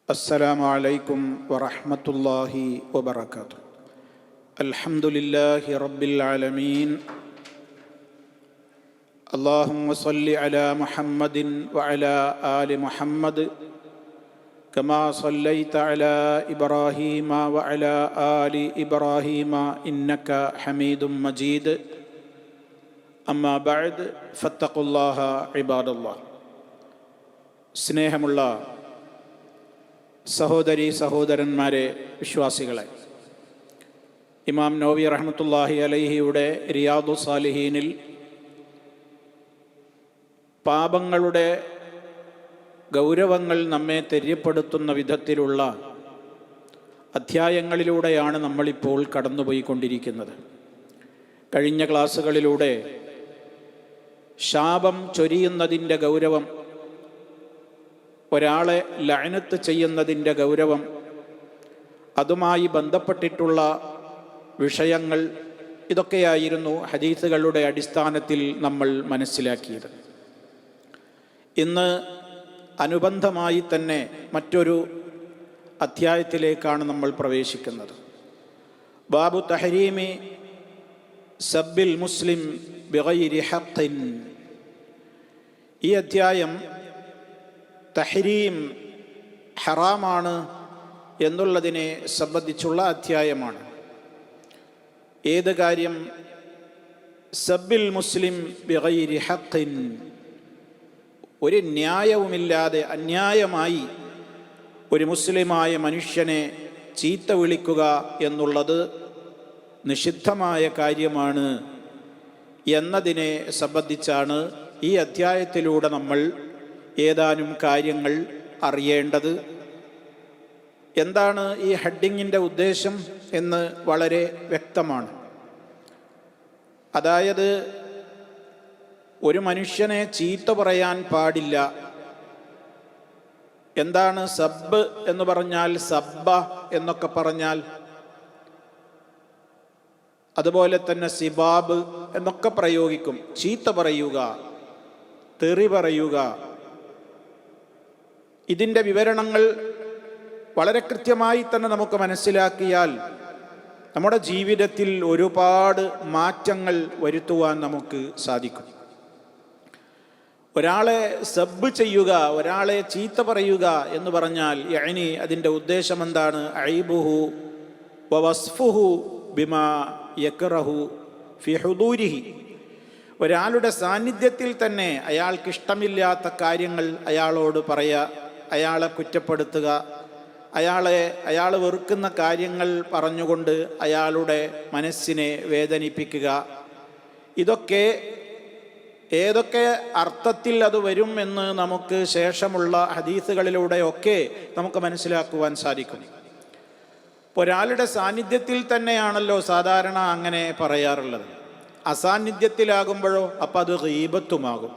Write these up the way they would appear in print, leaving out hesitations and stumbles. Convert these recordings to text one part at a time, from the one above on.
السلام عليكم ورحمة الله وبركاته. الحمد لله رب العالمين. اللهم صل على محمد وعلى آل محمد كما صليت على إبراهيم وعلى آل إبراهيم إنك حميد مجيد. أما بعد فاتقوا الله عباد الله. സ്നേഹമുള്ള സഹോദരി സഹോദരന്മാരെ, വിശ്വാസികളെ, ഇമാം നവവി റഹ്മത്തുള്ളാഹി അലൈഹിയുടെ റിയാദു സാലിഹീനിൽ പാപങ്ങളുടെ ഗൗരവങ്ങൾ നമ്മെ തെര്യപ്പെടുത്തുന്ന വിധത്തിലുള്ള അധ്യായങ്ങളിലൂടെയാണ് നമ്മളിപ്പോൾ കടന്നുപോയിക്കൊണ്ടിരിക്കുന്നത്. കഴിഞ്ഞ ക്ലാസ്സുകളിലൂടെ ശാപം ചൊരിയുന്നതിൻ്റെ ഗൗരവം, ഒരാളെ ലഅനത്ത് ചെയ്യുന്നതിൻ്റെ ഗൗരവം, അതുമായി ബന്ധപ്പെട്ടിട്ടുള്ള വിഷയങ്ങൾ, ഇതൊക്കെയായിരുന്നു ഹദീസുകളുടെ അടിസ്ഥാനത്തിൽ നമ്മൾ മനസ്സിലാക്കിയത്. ഇന്ന് അനുബന്ധമായി തന്നെ മറ്റൊരു അധ്യായത്തിലേക്കാണ് നമ്മൾ പ്രവേശിക്കുന്നത്. ബാബു തഹരീമി സബ്ബിൽ മുസ്ലിം ബിഗൈരി ഹഖ്ഖിൻ. ഈ അധ്യായം തഹരീം, ഹറാമാണ് എന്നുള്ളതിനെ സംബന്ധിച്ചുള്ള അധ്യായമാണ്. ഏത് കാര്യം? സബ്ബിൽ മുസ്ലിം ബിഗൈരി ഹഖ്ഖിൻ, ഒരു ന്യായവുമില്ലാതെ അന്യായമായി ഒരു മുസ്ലിമായ മനുഷ്യനെ ചീത്ത വിളിക്കുക എന്നുള്ളത് നിഷിദ്ധമായ കാര്യമാണ് എന്നതിനെ സംബന്ധിച്ചാണ് ഈ അധ്യായത്തിലൂടെ നമ്മൾ ഏതാനും കാര്യങ്ങൾ അറിയേണ്ടത്. എന്താണ് ഈ ഹെഡിങ്ങിൻ്റെ ഉദ്ദേശം എന്ന് വളരെ വ്യക്തമാണ്. അതായത്, ഒരു മനുഷ്യനെ ചീത്ത പറയാൻ പാടില്ല. എന്താണ് സബ്ബ് എന്ന് പറഞ്ഞാൽ? സബ്ബ എന്നൊക്കെ പറഞ്ഞാൽ, അതുപോലെ തന്നെ സിബാബ് എന്നൊക്കെ പ്രയോഗിക്കും. ചീത്ത പറയുക, തെറി പറയുക. ഇതിൻ്റെ വിവരണങ്ങൾ വളരെ കൃത്യമായി തന്നെ നമുക്ക് മനസ്സിലാക്കിയാൽ നമ്മുടെ ജീവിതത്തിൽ ഒരുപാട് മാറ്റങ്ങൾ വരുത്തുവാൻ നമുക്ക് സാധിക്കും. ഒരാളെ സബ്ബ് ചെയ്യുക, ഒരാളെ ചീത്ത പറയുക എന്ന് പറഞ്ഞാൽ യഅനി അതിൻ്റെ ഉദ്ദേശം എന്താണ്? ഐബുഹു വവസ്ഫുഹു ബിമാ യക്റഹു ഫി ഹുദൂരിഹി. ഒരാളുടെ സാന്നിധ്യത്തിൽ തന്നെ അയാൾക്കിഷ്ടമില്ലാത്ത കാര്യങ്ങൾ അയാളോട് പറയുക, അയാളെ കുറ്റപ്പെടുത്തുക, അയാൾ വെറുക്കുന്ന കാര്യങ്ങൾ പറഞ്ഞുകൊണ്ട് അയാളുടെ മനസ്സിനെ വേദനിപ്പിക്കുക. ഇതൊക്കെ ഏതൊക്കെ അർത്ഥത്തിൽ അത് വരും എന്ന് നമുക്ക് ശേഷമുള്ള ഹദീസുകളിലൂടെയൊക്കെ നമുക്ക് മനസ്സിലാക്കുവാൻ സാധിക്കും. ഒരാളുടെ സാന്നിധ്യത്തിൽ തന്നെയാണല്ലോ സാധാരണ അങ്ങനെ പറയാറുള്ളത്. അസാന്നിധ്യത്തിലാകുമ്പോഴോ അപ്പം അത് ഗീബത്തുമാകും.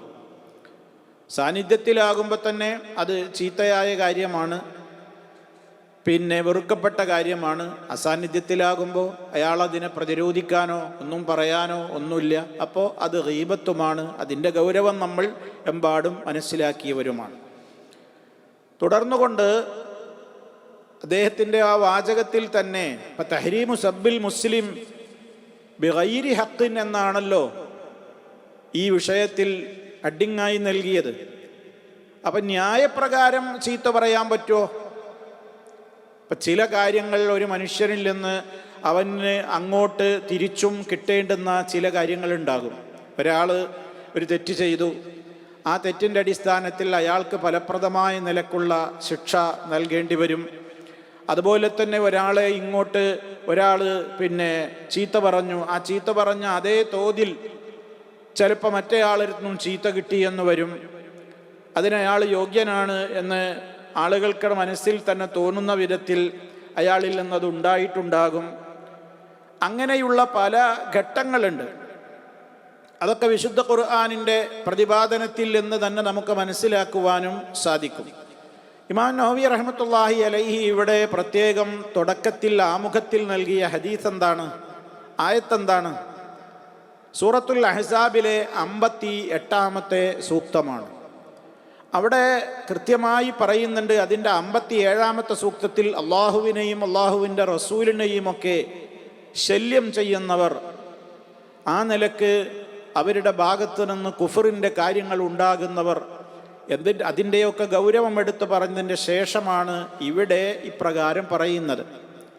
സാന്നിധ്യത്തിലാകുമ്പോൾ തന്നെ അത് ചീത്തയായ കാര്യമാണ്, പിന്നെ വെറുക്കപ്പെട്ട കാര്യമാണ്. അസാന്നിധ്യത്തിലാകുമ്പോൾ അയാളതിനെ പ്രതിരോധിക്കാനോ ഒന്നും പറയാനോ ഒന്നുമില്ല. അപ്പോൾ അത് ഗീബത്തുമാണ്. അതിൻ്റെ ഗൗരവം നമ്മൾ എമ്പാടും മനസ്സിലാക്കിയവരുമാണ്. തുടർന്നുകൊണ്ട് അദ്ദേഹത്തിൻ്റെ ആ വാചകത്തിൽ തന്നെ ഇപ്പം തഹരീമു സബ്ബിൽ മുസ്ലിം ബിഗൈരി ഹഖ്ഖിൻ എന്നാണല്ലോ ഈ വിഷയത്തിൽ ഹെഡിങ്ങായി നൽകിയത്. അപ്പം ന്യായപ്രകാരം ചീത്ത പറയാൻ പറ്റുമോ? ഇപ്പം ചില കാര്യങ്ങൾ ഒരു മനുഷ്യനിൽ നിന്ന് അവന് അങ്ങോട്ട് തിരിച്ചും കിട്ടേണ്ടുന്ന ചില കാര്യങ്ങളുണ്ടാകും. ഒരാൾ ഒരു തെറ്റ് ചെയ്തു, ആ തെറ്റിൻ്റെ അടിസ്ഥാനത്തിൽ അയാൾക്ക് ഫലപ്രദമായ നിലക്കുള്ള ശിക്ഷ നൽകേണ്ടി വരും. അതുപോലെ തന്നെ ഒരാളെ ഇങ്ങോട്ട് ഒരാൾ പിന്നെ ചീത്ത പറഞ്ഞു, ആ ചീത്ത പറഞ്ഞ അതേ തോതിൽ ചിലപ്പോൾ മറ്റേ ആളിരുന്നും ചീത്ത കിട്ടിയെന്ന് വരും. അതിനയാൾ യോഗ്യനാണ് എന്ന് ആളുകൾക്ക് മനസ്സിൽ തന്നെ തോന്നുന്ന വിധത്തിൽ അയാളിൽ നിന്നത് ഉണ്ടായിട്ടുണ്ടാകും. അങ്ങനെയുള്ള പല ഘട്ടങ്ങളുണ്ട്. അതൊക്കെ വിശുദ്ധ ഖുർആനിൻ്റെ പ്രതിപാദനത്തിൽ എന്ന് തന്നെ നമുക്ക് മനസ്സിലാക്കുവാനും സാധിക്കും. ഇമാം നവവി റഹ്മത്തുള്ളാഹി അലൈഹി ഇവിടെ പ്രത്യേകം തുടക്കത്തിൽ ആമുഖത്തിൽ നൽകിയ ഹദീസ് എന്താണ്? ആയത്തെന്താണ്? സൂറത്തുൽ അഹ്സാബിലെ 58-ാമത്തെ സൂക്തമാണ്. അവിടെ കൃത്യമായി പറയുന്നുണ്ട്. അതിൻ്റെ 57-ാമത്തെ സൂക്തത്തിൽ അള്ളാഹുവിനെയും അള്ളാഹുവിൻ്റെ റസൂലിനെയും ഒക്കെ ശല്യം ചെയ്യുന്നവർ, ആ നിലക്ക് അവരുടെ ഭാഗത്തു നിന്ന് കുഫറിൻ്റെ കാര്യങ്ങൾ ഉണ്ടാകുന്നവർ, അതിൻ്റെയൊക്കെ ഗൗരവം എടുത്ത് പറഞ്ഞതിൻ്റെ ശേഷമാണ് ഇവിടെ ഇപ്രകാരം പറയുന്നത്.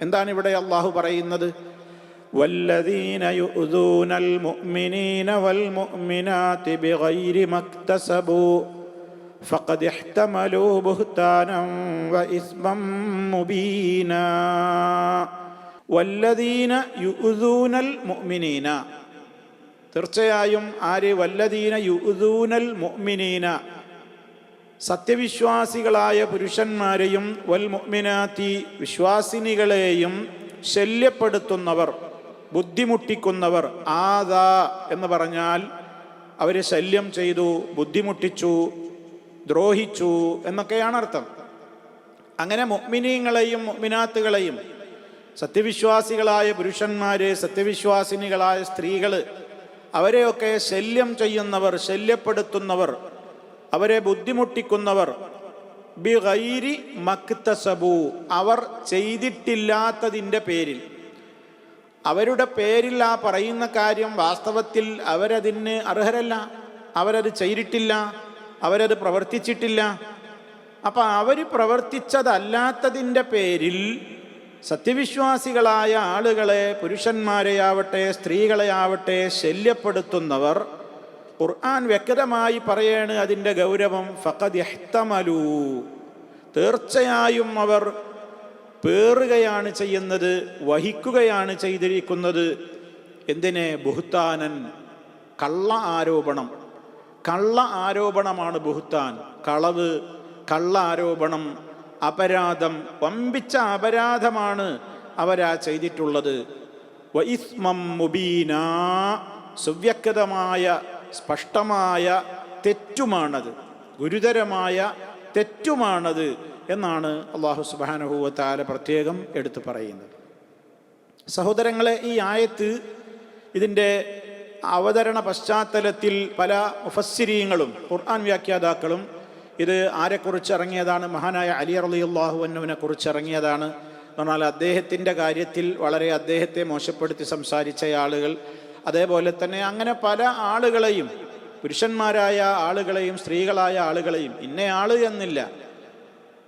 എന്താണ് ഇവിടെ അള്ളാഹു പറയുന്നത്? വല്ലദീന യുഅ്ദൂനൽ മുഅ്മിനീന വൽ മുഅ്മിനാതി ബിഗൈരി മക്തസബൂ ഫഖദ് ഇഹ്തമലൂ ബുഹ്താനം വഇസ്മം മുബീനാ. വല്ലദീന യുഅ്ദൂനൽ മുഅ്മിനീന, തീർച്ചയായും ആര്? വല്ലദീന യുഅ്ദൂനൽ മുഅ്മിനീന, സത്യവിശ്വാസികളായ പുരുഷന്മാരെയും വൽ മുഅ്മിനാത്തി, വിശ്വാസിനികളെയും ശല്യപ്പെടുത്തുന്നവർ, ബുദ്ധിമുട്ടിക്കുന്നവർ. ആദാ എന്ന് പറഞ്ഞാൽ അവരെ ശല്യം ചെയ്തു, ബുദ്ധിമുട്ടിച്ചു, ദ്രോഹിച്ചു എന്നൊക്കെയാണ് അർത്ഥം. അങ്ങനെ മുഅ്മിനീങ്ങളെയും മുഅ്മിനാത്തുകളെയും, സത്യവിശ്വാസികളായ പുരുഷന്മാരെ, സത്യവിശ്വാസിനികളായ സ്ത്രീകൾ, അവരെയൊക്കെ ശല്യം ചെയ്യുന്നവർ, ശല്യപ്പെടുത്തുന്നവർ, അവരെ ബുദ്ധിമുട്ടിക്കുന്നവർ, ബിഗൈരി മക്തസബു, അവർ ചെയ്തിട്ടില്ലാത്തതിൻ്റെ പേരിൽ, അവരുടെ പേരിൽ ആ പറയുന്ന കാര്യം വാസ്തവത്തിൽ അവരതിന് അർഹരല്ല, അവരത് ചെയ്തിട്ടില്ല, അവരത് പ്രവർത്തിച്ചിട്ടില്ല. അപ്പം അവർ പ്രവർത്തിച്ചതല്ലാത്തതിൻ്റെ പേരിൽ സത്യവിശ്വാസികളായ ആളുകളെ, പുരുഷന്മാരെയാവട്ടെ സ്ത്രീകളെയാവട്ടെ ശല്യപ്പെടുത്തുന്നവർ, ഖുർആൻ വ്യക്തമായി പറയാണ് അതിൻ്റെ ഗൗരവം. ഫഖദ് ഇഹ്തമലൂ, തീർച്ചയായും അവർ പേറുകയാണ് ചെയ്യുന്നത്, വഹിക്കുകയാണ് ചെയ്തിരിക്കുന്നത്. എന്തിനെ? ബുഹ്താനൻ, കള്ള ആരോപണം. കള്ള ആരോപണമാണ് ബുഹ്താൻ, കളവ്, കള്ള ആരോപണം, അപരാധം, വമ്പിച്ച അപരാധമാണ് അവരാ ചെയ്തിട്ടുള്ളത്. വഇസ്മം മുബീനാ, സുവ്യക്തമായ സ്പഷ്ടമായ തെറ്റുമാണത്, ഗുരുതരമായ തെറ്റുമാണത് എന്നാണ് അല്ലാഹു സുബ്ഹാനഹു വ തആല പ്രത്യേകം എടുത്തു പറയുന്നത്. സഹോദരങ്ങളെ, ഈ ആയത്ത്, ഇതിൻ്റെ അവതരണ പശ്ചാത്തലത്തിൽ പല മുഫസ്സിരീങ്ങളും ഖുർആൻ വ്യാഖ്യാതാക്കളും ഇത് ആരെക്കുറിച്ച് ഇറങ്ങിയതാണ്? മഹാനായ അലി റളിയല്ലാഹു അൻഹുവിനെ കുറിച്ച് ഇറങ്ങിയതാണ്. എന്നാൽ അദ്ദേഹത്തിൻ്റെ കാര്യത്തിൽ വളരെ അദ്ദേഹത്തെ മോശപ്പെടുത്തി സംസാരിച്ച ആളുകൾ, അതേപോലെ തന്നെ അങ്ങനെ പല ആളുകളെയും, പുരുഷന്മാരായ ആളുകളെയും സ്ത്രീകളായ ആളുകളെയും, ഇന്നയാൾ എന്നില്ല,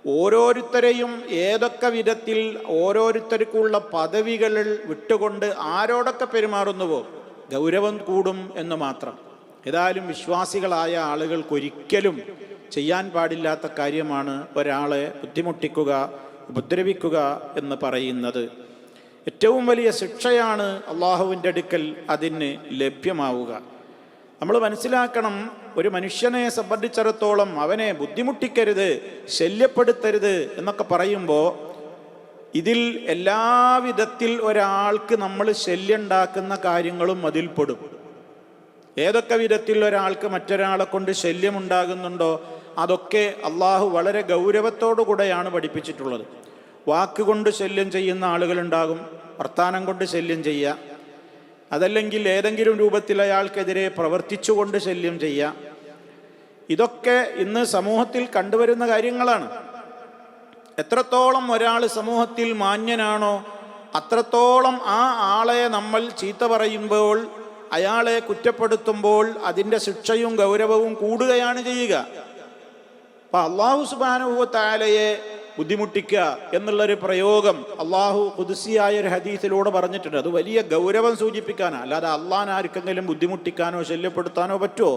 ഓരോരുത്തരെയും ഏതൊക്കെ വിധത്തിൽ ഓരോരുത്തർക്കുള്ള പദവികൾ വിട്ടുകൊണ്ട് ആരോടൊക്കെ പെരുമാറുന്നുവോ ഗൗരവം കൂടും എന്ന് മാത്രം. ഏതായാലും വിശ്വാസികളായ ആളുകൾക്കൊരിക്കലും ചെയ്യാൻ പാടില്ലാത്ത കാര്യമാണ് ഒരാളെ ബുദ്ധിമുട്ടിക്കുക, ഉപദ്രവിക്കുക എന്ന് പറയുന്നത്. ഏറ്റവും വലിയ ശിക്ഷയാണ് അള്ളാഹുവിൻ്റെ അടുക്കൽ അതിന് ലഭ്യമാവുക. നമ്മൾ മനസ്സിലാക്കണം, ഒരു മനുഷ്യനെ സംബന്ധിച്ചിടത്തോളം അവനെ ബുദ്ധിമുട്ടിക്കരുത്, ശല്യപ്പെടുത്തരുത് എന്നൊക്കെ പറയുമ്പോൾ ഇതിൽ എല്ലാവിധത്തിൽ ഒരാൾക്ക് നമ്മൾ ശല്യമുണ്ടാക്കുന്ന കാര്യങ്ങളും അതിൽപ്പെടും. ഏതൊക്കെ വിധത്തിൽ ഒരാൾക്ക് മറ്റൊരാളെ കൊണ്ട് ശല്യമുണ്ടാകുന്നുണ്ടോ അതൊക്കെ അള്ളാഹു വളരെ ഗൗരവത്തോടു കൂടെയാണ് പഠിപ്പിച്ചിട്ടുള്ളത്. വാക്കുകൊണ്ട് ശല്യം ചെയ്യുന്ന ആളുകളുണ്ടാകും, വർത്താനം കൊണ്ട് ശല്യം ചെയ്യുക, അതല്ലെങ്കിൽ ഏതെങ്കിലും രൂപത്തിൽ അയാൾക്കെതിരെ പ്രവർത്തിച്ചുകൊണ്ട് ശല്യം ചെയ്യുക. ഇതൊക്കെ ഇന്ന് സമൂഹത്തിൽ കണ്ടുവരുന്ന കാര്യങ്ങളാണ്. എത്രത്തോളം ഒരാൾ സമൂഹത്തിൽ മാന്യനാണോ അത്രത്തോളം ആ ആളെ നമ്മൾ ചീത്ത പറയുമ്പോൾ, അയാളെ കുറ്റപ്പെടുത്തുമ്പോൾ അതിൻ്റെ ശിക്ഷയും ഗൗരവവും കൂടുകയാണ് ചെയ്യുക. അപ്പം അള്ളാഹു സുബ്ഹാനഹു വ തആലയെ ബുദ്ധിമുട്ടിക്കുക എന്നുള്ളൊരു പ്രയോഗം അള്ളാഹു ഖുദ്സിയായ ഒരു ഹദീസിലൂടെ പറഞ്ഞിട്ടുണ്ട്. അത് വലിയ ഗൗരവം സൂചിപ്പിക്കാനാണ്, അല്ലാതെ അള്ളാഹ് ആർക്കെങ്കിലും ബുദ്ധിമുട്ടിക്കാനോ ശല്യപ്പെടുത്താനോ പറ്റുമോ?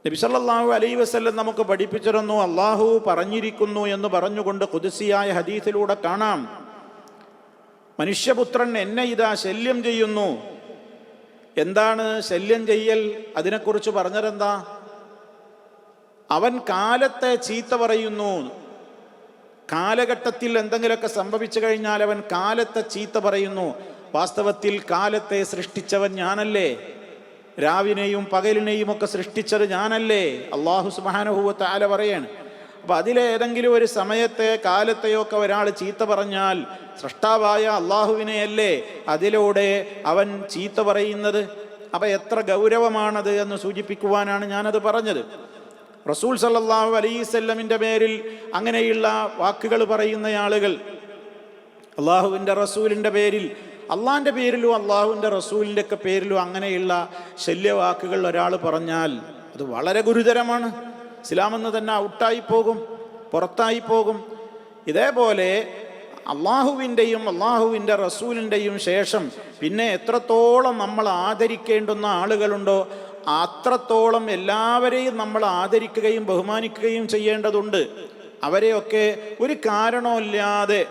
നബി സല്ലല്ലാഹു അലൈഹി വസല്ലം നമുക്ക് പഠിപ്പിച്ചിരുന്നു, അള്ളാഹു പറഞ്ഞിരിക്കുന്നു എന്ന് പറഞ്ഞുകൊണ്ട് ഖുദ്സിയായ ഹദീസിലൂടെ കാണാം, മനുഷ്യപുത്രൻ എന്നെ ഇതാ ശല്യം ചെയ്യുന്നു. എന്താണ് ശല്യം ചെയ്യൽ? അതിനെക്കുറിച്ച് പറഞ്ഞതെന്താ? അവൻ കാലത്തെ ചീത്ത പറയുന്നു. കാലഘട്ടത്തിൽ എന്തെങ്കിലുമൊക്കെ സംഭവിച്ചു കഴിഞ്ഞാൽ അവൻ കാലത്തെ ചീത്ത പറയുന്നു. വാസ്തവത്തിൽ കാലത്തെ സൃഷ്ടിച്ചവൻ ഞാനല്ലേ? രാവിനെയും പകലിനെയും ഒക്കെ സൃഷ്ടിച്ചത് ഞാനല്ലേ? അല്ലാഹു സുബ്ഹാനഹു വ തആല പറയാണ്. അപ്പം അതിലേതെങ്കിലും ഒരു സമയത്തെ കാലത്തെയൊക്കെ ഒരാൾ ചീത്ത പറഞ്ഞാൽ സൃഷ്ടാവായ അള്ളാഹുവിനെയല്ലേ അതിലൂടെ അവൻ ചീത്ത പറയുന്നത്? അപ്പം എത്ര ഗൗരവമാണത് എന്ന് സൂചിപ്പിക്കുവാനാണ് ഞാനത് പറഞ്ഞത്. റസൂൽ സല്ലല്ലാഹു അലൈഹി വസല്ലമിൻ്റെ പേരിൽ അങ്ങനെയുള്ള വാക്കുകൾ പറയുന്ന ആളുകൾ, അള്ളാഹുവിൻ്റെ റസൂലിൻ്റെ പേരിൽ, അള്ളാഹിൻ്റെ പേരിലും അള്ളാഹുവിൻ്റെ റസൂലിൻ്റെ ഒക്കെ പേരിലും അങ്ങനെയുള്ള ശല്യവാക്കുകൾ ഒരാൾ പറഞ്ഞാൽ അത് വളരെ ഗുരുതരമാണ്. ഇസ്ലാമെന്ന് തന്നെ ഔട്ടായി പോകും, പുറത്തായി പോകും. ഇതേപോലെ അള്ളാഹുവിൻ്റെയും അള്ളാഹുവിൻ്റെ റസൂലിൻ്റെയും ശേഷം പിന്നെ എത്രത്തോളം നമ്മൾ ആദരിക്കേണ്ടുന്ന ആളുകളുണ്ടോ അത്രത്തോളം എല്ലാവരെയും നമ്മൾ ആദരിക്കുകയും ബഹുമാനിക്കുകയും ചെയ്യേണ്ടതുണ്ട്. അവരെയൊക്കെ ഒരു കാരണമില്ലാതെ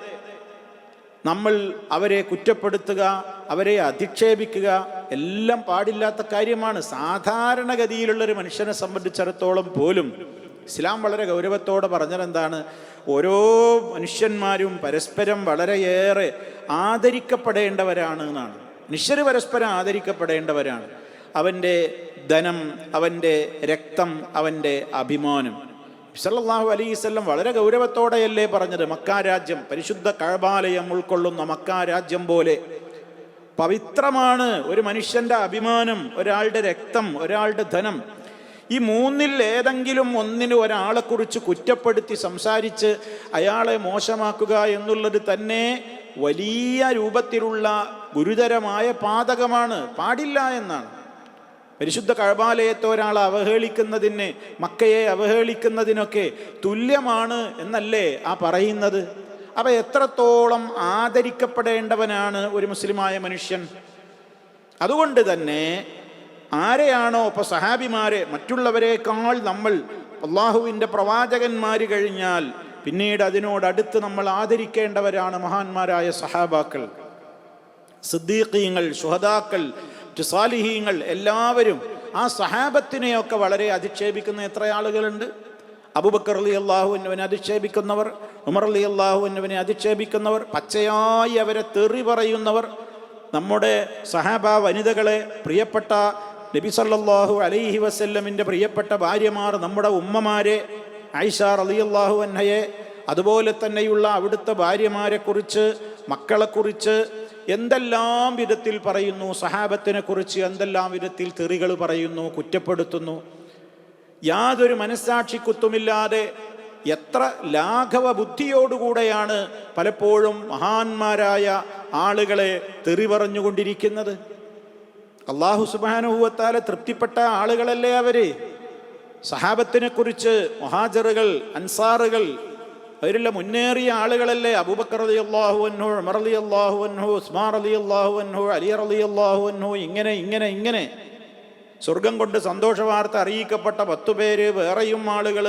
നമ്മൾ അവരെ കുറ്റപ്പെടുത്തുക, അവരെ അധിക്ഷേപിക്കുക എല്ലാം പാടില്ലാത്ത കാര്യമാണ്. സാധാരണഗതിയിലുള്ളൊരു മനുഷ്യനെ സംബന്ധിച്ചിടത്തോളം പോലും ഇസ്ലാം വളരെ ഗൗരവത്തോടെ പറഞ്ഞതെന്താണ്? ഓരോ മനുഷ്യന്മാരും പരസ്പരം വളരെയേറെ ആദരിക്കപ്പെടേണ്ടവരാണ് എന്നാണ്. മനുഷ്യർ പരസ്പരം ആദരിക്കപ്പെടേണ്ടവരാണ്. അവൻ്റെ ധനം, അവൻ്റെ രക്തം, അവൻ്റെ അഭിമാനം. സല്ലല്ലാഹു അലൈഹി വസല്ലം വളരെ ഗൗരവത്തോടെയല്ലേ പറഞ്ഞത്? മക്കാ രാജ്യം, പരിശുദ്ധ കഅബാലയം ഉൾക്കൊള്ളുന്ന മക്കാ രാജ്യം പോലെ പവിത്രമാണ് ഒരു മനുഷ്യൻ്റെ അഭിമാനം, ഒരാളുടെ രക്തം, ഒരാളുടെ ധനം. ഈ മൂന്നിൽ ഏതെങ്കിലും ഒന്നിന് ഒരാളെക്കുറിച്ച് കുറ്റപ്പെടുത്തി സംസാരിച്ച് അയാളെ മോശമാക്കുക എന്നുള്ളത് തന്നെ വലിയ രൂപത്തിലുള്ള ഗുരുതരമായ പാതകമാണ്, പാടില്ല എന്നാണ്. പരിശുദ്ധ കഅബാലയത്തെ ഒരാൾ അവഹേളിക്കുന്നതിന്, മക്കയെ അവഹേളിക്കുന്നതിനൊക്കെ തുല്യമാണ് എന്നല്ലേ ആ പറയുന്നത്? അപ്പം എത്രത്തോളം ആദരിക്കപ്പെടേണ്ടവനാണ് ഒരു മുസ്ലിമായ മനുഷ്യൻ. അതുകൊണ്ട് തന്നെ ആരെയാണോ ഇപ്പോൾ സഹാബിമാരെ മറ്റുള്ളവരെക്കാൾ നമ്മൾ അള്ളാഹുവിൻ്റെ പ്രവാചകന്മാർ കഴിഞ്ഞാൽ പിന്നീട് അതിനോടടുത്ത് നമ്മൾ ആദരിക്കേണ്ടവരാണ് മഹാന്മാരായ സഹാബാക്കൾ, സിദ്ദീഖീങ്ങൾ, ശുഹദാക്കൾ, സാലിഹീങ്ങൾ. എല്ലാവരും ആ സഹാബത്തിനെയൊക്കെ വളരെ അധിക്ഷേപിക്കുന്ന എത്ര ആളുകളുണ്ട്? അബൂബക്കർ റളിയല്ലാഹു അൻഹുവിനെ അധിക്ഷേപിക്കുന്നവർ, ഉമർ റളിയല്ലാഹു അൻഹുവിനെ അധിക്ഷേപിക്കുന്നവർ, പച്ചയായി അവരെ തെറി പറയുന്നവർ, നമ്മുടെ സഹാബ വനിതകളെ, പ്രിയപ്പെട്ട നബി സല്ലല്ലാഹു അലൈഹി വസല്ലമിൻ്റെ പ്രിയപ്പെട്ട ഭാര്യമാർ, നമ്മുടെ ഉമ്മമാരെ, ആയിഷ റളിയല്ലാഹു അൻഹയെ, അതുപോലെ തന്നെയുള്ള അവിടുത്തെ ഭാര്യമാരെക്കുറിച്ച്, മക്കളെക്കുറിച്ച് എന്തെല്ലാം വിധത്തിൽ പറയുന്നു, സഹാബത്തിനെ കുറിച്ച് എന്തെല്ലാം വിധത്തിൽ തെറികൾ പറയുന്നു, കുറ്റപ്പെടുത്തുന്നു. യാതൊരു മനസ്സാക്ഷിക്കുത്തുമില്ലാതെ എത്ര ലാഘവ ബുദ്ധിയോടുകൂടെയാണ് പലപ്പോഴും മഹാന്മാരായ ആളുകളെ തെറി പറഞ്ഞുകൊണ്ടിരിക്കുന്നത്. അല്ലാഹു സുബ്ഹാനഹു വ തആല തൃപ്തിപ്പെട്ട ആളുകളല്ലേ അവര്? സഹാബത്തിനെ കുറിച്ച് മുഹാജിറുകൾ, അൻസാറുകൾ, അവരുള്ള മുന്നേറിയ ആളുകളല്ലേ? അബൂബക്കർ റളിയല്ലാഹു അൻഹു, ഉമർ റളിയല്ലാഹു അൻഹു, ഉസ്മാൻ റളിയല്ലാഹു അൻഹു, അലി റളിയല്ലാഹു അൻഹു, ഇങ്ങനെ സ്വർഗം കൊണ്ട് സന്തോഷ വാർത്ത അറിയിക്കപ്പെട്ട 10 പേര്, വേറെയും ആളുകൾ,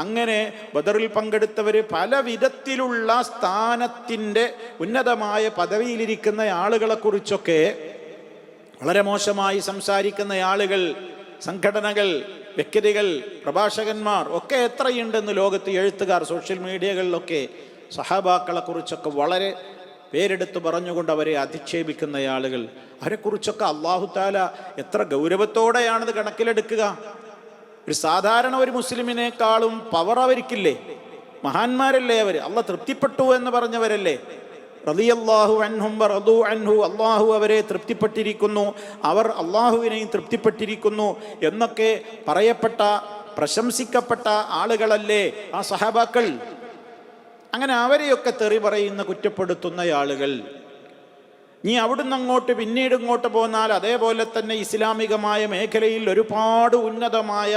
അങ്ങനെ ബദറിൽ പങ്കെടുത്തവർ, പല വിധത്തിലുള്ള സ്ഥാനത്തിൻ്റെ ഉന്നതമായ പദവിയിലിരിക്കുന്ന ആളുകളെക്കുറിച്ചൊക്കെ വളരെ മോശമായി സംസാരിക്കുന്ന ആളുകൾ, സംഘടനകൾ, വ്യക്തികൾ, പ്രഭാഷകന്മാർ ഒക്കെ എത്രയുണ്ടെന്ന് ലോകത്ത് എഴുത്തുകാർ, സോഷ്യൽ മീഡിയകളിലൊക്കെ സഹാബാക്കളെ കുറിച്ചൊക്കെ വളരെ പേരെടുത്ത് പറഞ്ഞുകൊണ്ട് അവരെ അധിക്ഷേപിക്കുന്ന ആളുകൾ. അവരെക്കുറിച്ചൊക്കെ അല്ലാഹു തആല എത്ര ഗൗരവത്തോടെയാണത് കണക്കിലെടുക്കുക. ഒരു സാധാരണ ഒരു മുസ്ലിമിനേക്കാളും പവർ അവർക്കില്ലേ? മഹാന്മാരല്ലേ അവർ? അള്ളാഹ് തൃപ്തിപ്പെട്ടു എന്ന് പറഞ്ഞവരല്ലേ? റളിയല്ലാഹു അൻഹും വറദു അൻഹു, അള്ളാഹു അവരെ തൃപ്തിപ്പെട്ടിരിക്കുന്നു, അവർ അള്ളാഹുവിനെയും തൃപ്തിപ്പെട്ടിരിക്കുന്നു എന്നൊക്കെ പറയപ്പെട്ട, പ്രശംസിക്കപ്പെട്ട ആളുകളല്ലേ ആ സഹാബാക്കൾ. അങ്ങനെ അവരെയൊക്കെ തെറി പറയുന്ന, കുറ്റപ്പെടുത്തുന്ന ആളുകൾ. നീ അവിടുന്ന് അങ്ങോട്ട് പിന്നീട് ഇങ്ങോട്ട് പോന്നാൽ അതേപോലെ തന്നെ ഇസ്ലാമികമായ മേഖലയിൽ ഒരുപാട് ഉന്നതമായ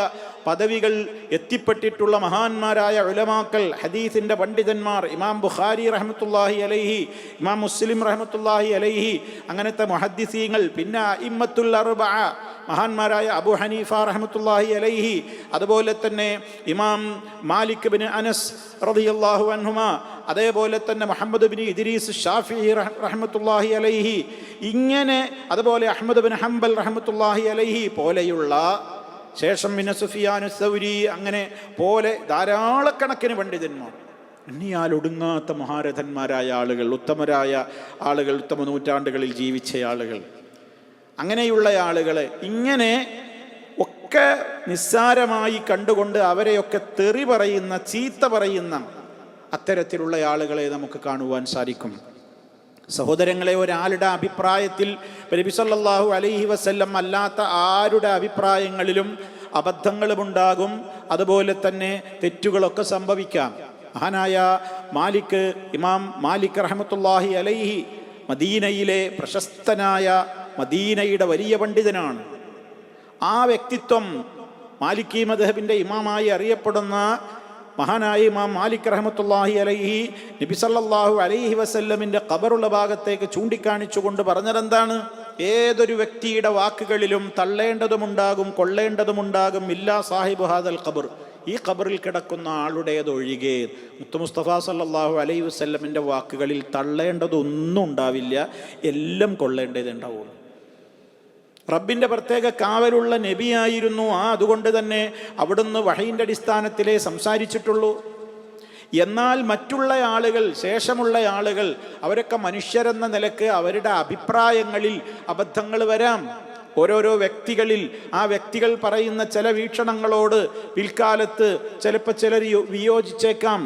പദവികൾ എത്തിപ്പെട്ടിട്ടുള്ള മഹാന്മാരായ ഉലമാക്കൾ, ഹദീസിൻ്റെ പണ്ഡിതന്മാർ, ഇമാം ബുഖാരി റഹ്മത്തുള്ളാഹി അലൈഹി, ഇമാം മുസ്ലിം റഹ്മത്തുള്ളാഹി അലൈഹി, അങ്ങനത്തെ മുഹദ്ദിസീങ്ങൾ, പിന്നെ അഇമ്മത്തുൽ അർബഅ മഹാന്മാരായ അബൂ ഹനീഫ റഹ്മത്തുള്ളാഹി അലൈഹി, അതുപോലെ തന്നെ ഇമാം മാലിക് ബിൻ അനസ് റളിയല്ലാഹു അൻഹുമാ, അതേപോലെ തന്നെ മുഹമ്മദ് ബിൻ ഇദ്രീസ് ഷാഫിഈ റഹ്മത്തുള്ളാഹി അലൈഹി, ഇങ്ങനെ അതുപോലെ അഹ്മദ് ബിൻ ഹംബൽ റഹ്മത്തുള്ളാഹി അലൈഹി പോലെയുള്ള, ശേഷം പിന്നെ സുഫിയാനു സൗരി, അങ്ങനെ പോലെ ധാരാളക്കണക്കിന് പണ്ഡിതന്മാർ, എണ്ണിയാൽ ഒടുങ്ങാത്ത മഹാരഥന്മാരായ ആളുകൾ, ഉത്തമരായ ആളുകൾ, ഉത്തമ നൂറ്റാണ്ടുകളിൽ ജീവിച്ച ആളുകൾ, അങ്ങനെയുള്ള ആളുകളെ ഇങ്ങനെ ഒക്കെ നിസ്സാരമായി കണ്ടുകൊണ്ട് അവരെയൊക്കെ തെറി പറയുന്ന, ചീത്ത പറയുന്ന അത്തരത്തിലുള്ള ആളുകളെ നമുക്ക് കാണുവാൻ സാധിക്കും. സഹോദരങ്ങളെ, ഒരാളുടെ അഭിപ്രായത്തിൽ നബി സല്ലല്ലാഹു അലൈഹി വസല്ലം അല്ലാത്ത ആരുടെ അഭിപ്രായങ്ങളിലും അബദ്ധങ്ങളുമുണ്ടാകും, അതുപോലെ തന്നെ തെറ്റുകളൊക്കെ സംഭവിക്കാം. മഹാനായ ഇമാം മാലിക് റഹ്മത്തുള്ളാഹി അലൈഹി മദീനയിലെ പ്രശസ്തനായ മദീനയുടെ വലിയ പണ്ഡിതനാണ്. ആ വ്യക്തിത്വം മാലിക്കി മദ്ഹബിൻ്റെ ഇമാമായി അറിയപ്പെടുന്ന മഹാനായ ഇമാം മാലിക് റഹ്മത്തുള്ളാഹി അലൈഹി നബി സല്ലല്ലാഹു അലൈഹി വസല്ലമിൻ്റെ ഖബറുള്ള ഭാഗത്തേക്ക് ചൂണ്ടിക്കാണിച്ചുകൊണ്ട് പറഞ്ഞതെന്താണ്? ഏതൊരു വ്യക്തിയുടെ വാക്കുകളിലും തള്ളേണ്ടതുമുണ്ടാകും, കൊള്ളേണ്ടതുമുണ്ടാകും. ഇല്ലാ സാഹിബു ഹാദൽ ഖബർ, ഈ ഖബറിൽ കിടക്കുന്ന ആളുടേതൊഴികെ. മുത്തു മുസ്തഫ സല്ലല്ലാഹു അലൈഹി വസല്ലമിൻ്റെ വാക്കുകളിൽ തള്ളേണ്ടതൊന്നും ഉണ്ടാവില്ല, എല്ലാം കൊള്ളേണ്ടതേ ഉണ്ടാവുള്ളൂ. റബ്ബിൻ്റെ പ്രത്യേക കാവലുള്ള നബിയായിരുന്നു. അതുകൊണ്ട് തന്നെ അവിടുന്ന് വഹയിൻ്റെ അടിസ്ഥാനത്തിലേ സംസാരിച്ചിട്ടുള്ളൂ. എന്നാൽ മറ്റുള്ള ആളുകൾ, ശേഷമുള്ള ആളുകൾ, അവരൊക്കെ മനുഷ്യരെന്ന നിലക്ക് അവരുടെ അഭിപ്രായങ്ങളിൽ അബദ്ധങ്ങൾ വരാം. ഓരോരോ വ്യക്തികളിൽ ആ വ്യക്തികൾ പറയുന്ന ചില വീക്ഷണങ്ങളോട് പിൽക്കാലത്ത് ചിലപ്പോൾ ചിലർ വിയോജിച്ചേക്കാം.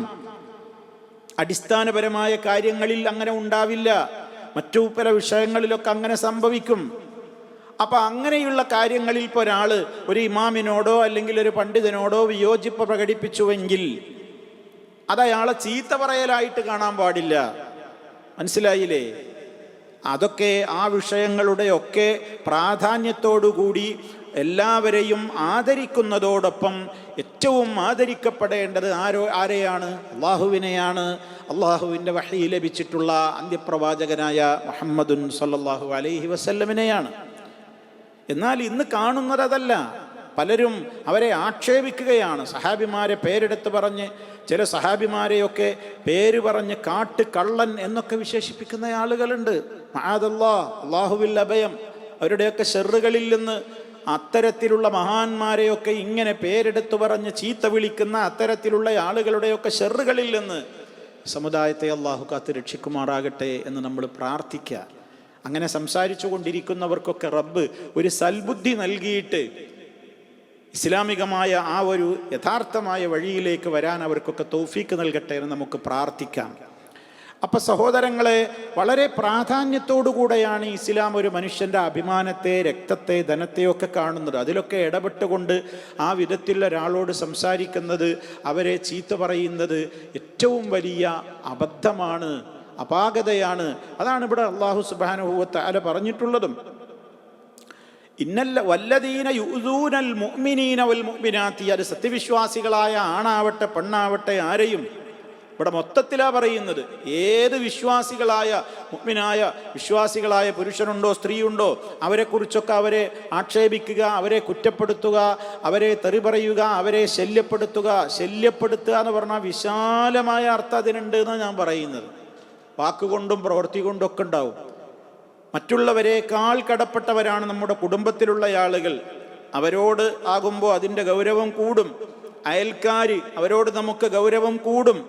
അടിസ്ഥാനപരമായ കാര്യങ്ങളിൽ അങ്ങനെ ഉണ്ടാവില്ല, മറ്റു പല വിഷയങ്ങളിലൊക്കെ അങ്ങനെ സംഭവിക്കും. അപ്പം അങ്ങനെയുള്ള കാര്യങ്ങളിൽ ഇപ്പോൾ ഒരാൾ ഒരു ഇമാമിനോടോ അല്ലെങ്കിൽ ഒരു പണ്ഡിതനോടോ വിയോജിപ്പ് പ്രകടിപ്പിച്ചുവെങ്കിൽ അതയാളെ ചീത്ത പറയലായിട്ട് കാണാൻ പാടില്ല. മനസ്സിലായില്ലേ? അതൊക്കെ ആ വിഷയങ്ങളുടെയൊക്കെ പ്രാധാന്യത്തോടുകൂടി എല്ലാവരെയും ആദരിക്കുന്നതോടൊപ്പം ഏറ്റവും ആദരിക്കപ്പെടേണ്ടത് ആരെയാണ്? അള്ളാഹുവിനെയാണ്. അള്ളാഹുവിൻ്റെ വഹി ലഭിച്ചിട്ടുള്ള അന്ത്യപ്രവാചകനായ മുഹമ്മദുൻ സല്ലല്ലാഹു അലൈഹി വസല്ലമിനെയാണ്. എന്നാൽ ഇന്ന് കാണുന്നത് അതല്ല. പലരും അവരെ ആക്ഷേപിക്കുകയാണ്. സഹാബിമാരെ പേരെടുത്ത് പറഞ്ഞ്, ചില സഹാബിമാരെയൊക്കെ പേര് പറഞ്ഞ് കള്ളൻ എന്നൊക്കെ വിശേഷിപ്പിക്കുന്ന ആളുകളുണ്ട്. മഅദല്ലാഹ്, അല്ലാഹുവിൽ അഭയം. അവരുടെയൊക്കെ ഷെറുകളിൽ നിന്ന് അത്തരത്തിലുള്ള മഹാന്മാരെയൊക്കെ ഇങ്ങനെ പേരെടുത്ത് പറഞ്ഞ് ചീത്ത വിളിക്കുന്ന അത്തരത്തിലുള്ള ആളുകളുടെയൊക്കെ ഷെറുകളിൽ നിന്ന് സമുദായത്തെ അള്ളാഹു കാത്ത് രക്ഷിക്കുമാറാകട്ടെ എന്ന് നമ്മൾ പ്രാർത്ഥിക്കുക. അങ്ങനെ സംസാരിച്ചു കൊണ്ടിരിക്കുന്നവർക്കൊക്കെ റബ്ബ് ഒരു സൽബുദ്ധി നൽകിയിട്ട് ഇസ്ലാമികമായ ആ ഒരു യഥാർത്ഥമായ വഴിയിലേക്ക് വരാൻ അവർക്കൊക്കെ തൗഫീക്ക് നൽകട്ടെ എന്ന് നമുക്ക് പ്രാർത്ഥിക്കാം. അപ്പം സഹോദരങ്ങളെ, വളരെ പ്രാധാന്യത്തോടുകൂടെയാണ് ഇസ്ലാം ഒരു മനുഷ്യൻ്റെ അഭിമാനത്തെ, രക്തത്തെ, ധനത്തെയൊക്കെ കാണുന്നത്. അതിലൊക്കെ ഇടപെട്ടുകൊണ്ട് ആ വിധത്തിൽ ഒരാളോട് സംസാരിക്കുന്നത്, അവരെ ചീത്ത പറയുന്നത് ഏറ്റവും വലിയ അബദ്ധമാണ്, അപാകതയാണ്. അതാണ് ഇവിടെ അല്ലാഹു സുബ്ഹാനഹു വ തആല പറഞ്ഞിട്ടുള്ളതും. വല്ലദീന യുഊദൂനൽ മുഅ്മിനീന വൽ മുഅ്മിനാത്തി, അത് സത്യവിശ്വാസികളായ ആണാവട്ടെ പെണ്ണാവട്ടെ ആരെയും ഇവിടെ മൊത്തത്തിലാ പറയുന്നത്. ഏത് വിശ്വാസികളായ മുഅ്മിനായ വിശ്വാസികളായ പുരുഷനുണ്ടോ സ്ത്രീയുണ്ടോ അവരെക്കുറിച്ചൊക്കെ അവരെ ആക്ഷേപിക്കുക, അവരെ കുറ്റപ്പെടുത്തുക, അവരെ തെറി പറയുക, അവരെ ശല്യപ്പെടുത്തുക എന്ന് പറഞ്ഞാൽ വിശാലമായ അർത്ഥം അതിനുണ്ട് എന്നാണ് ഞാൻ പറയുന്നത്. വാക്കുകൊണ്ടും പ്രവൃത്തി കൊണ്ടൊക്കെ ഉണ്ടാവും. മറ്റുള്ളവരെക്കാൾ കടപ്പെട്ടവരാണ് നമ്മുടെ കുടുംബത്തിലുള്ള ആളുകൾ. അവരോട് ആകുമ്പോൾ അതിൻ്റെ ഗൗരവം കൂടും. അയൽക്കാർ, അവരോട് നമുക്ക് ഗൗരവം കൂടും.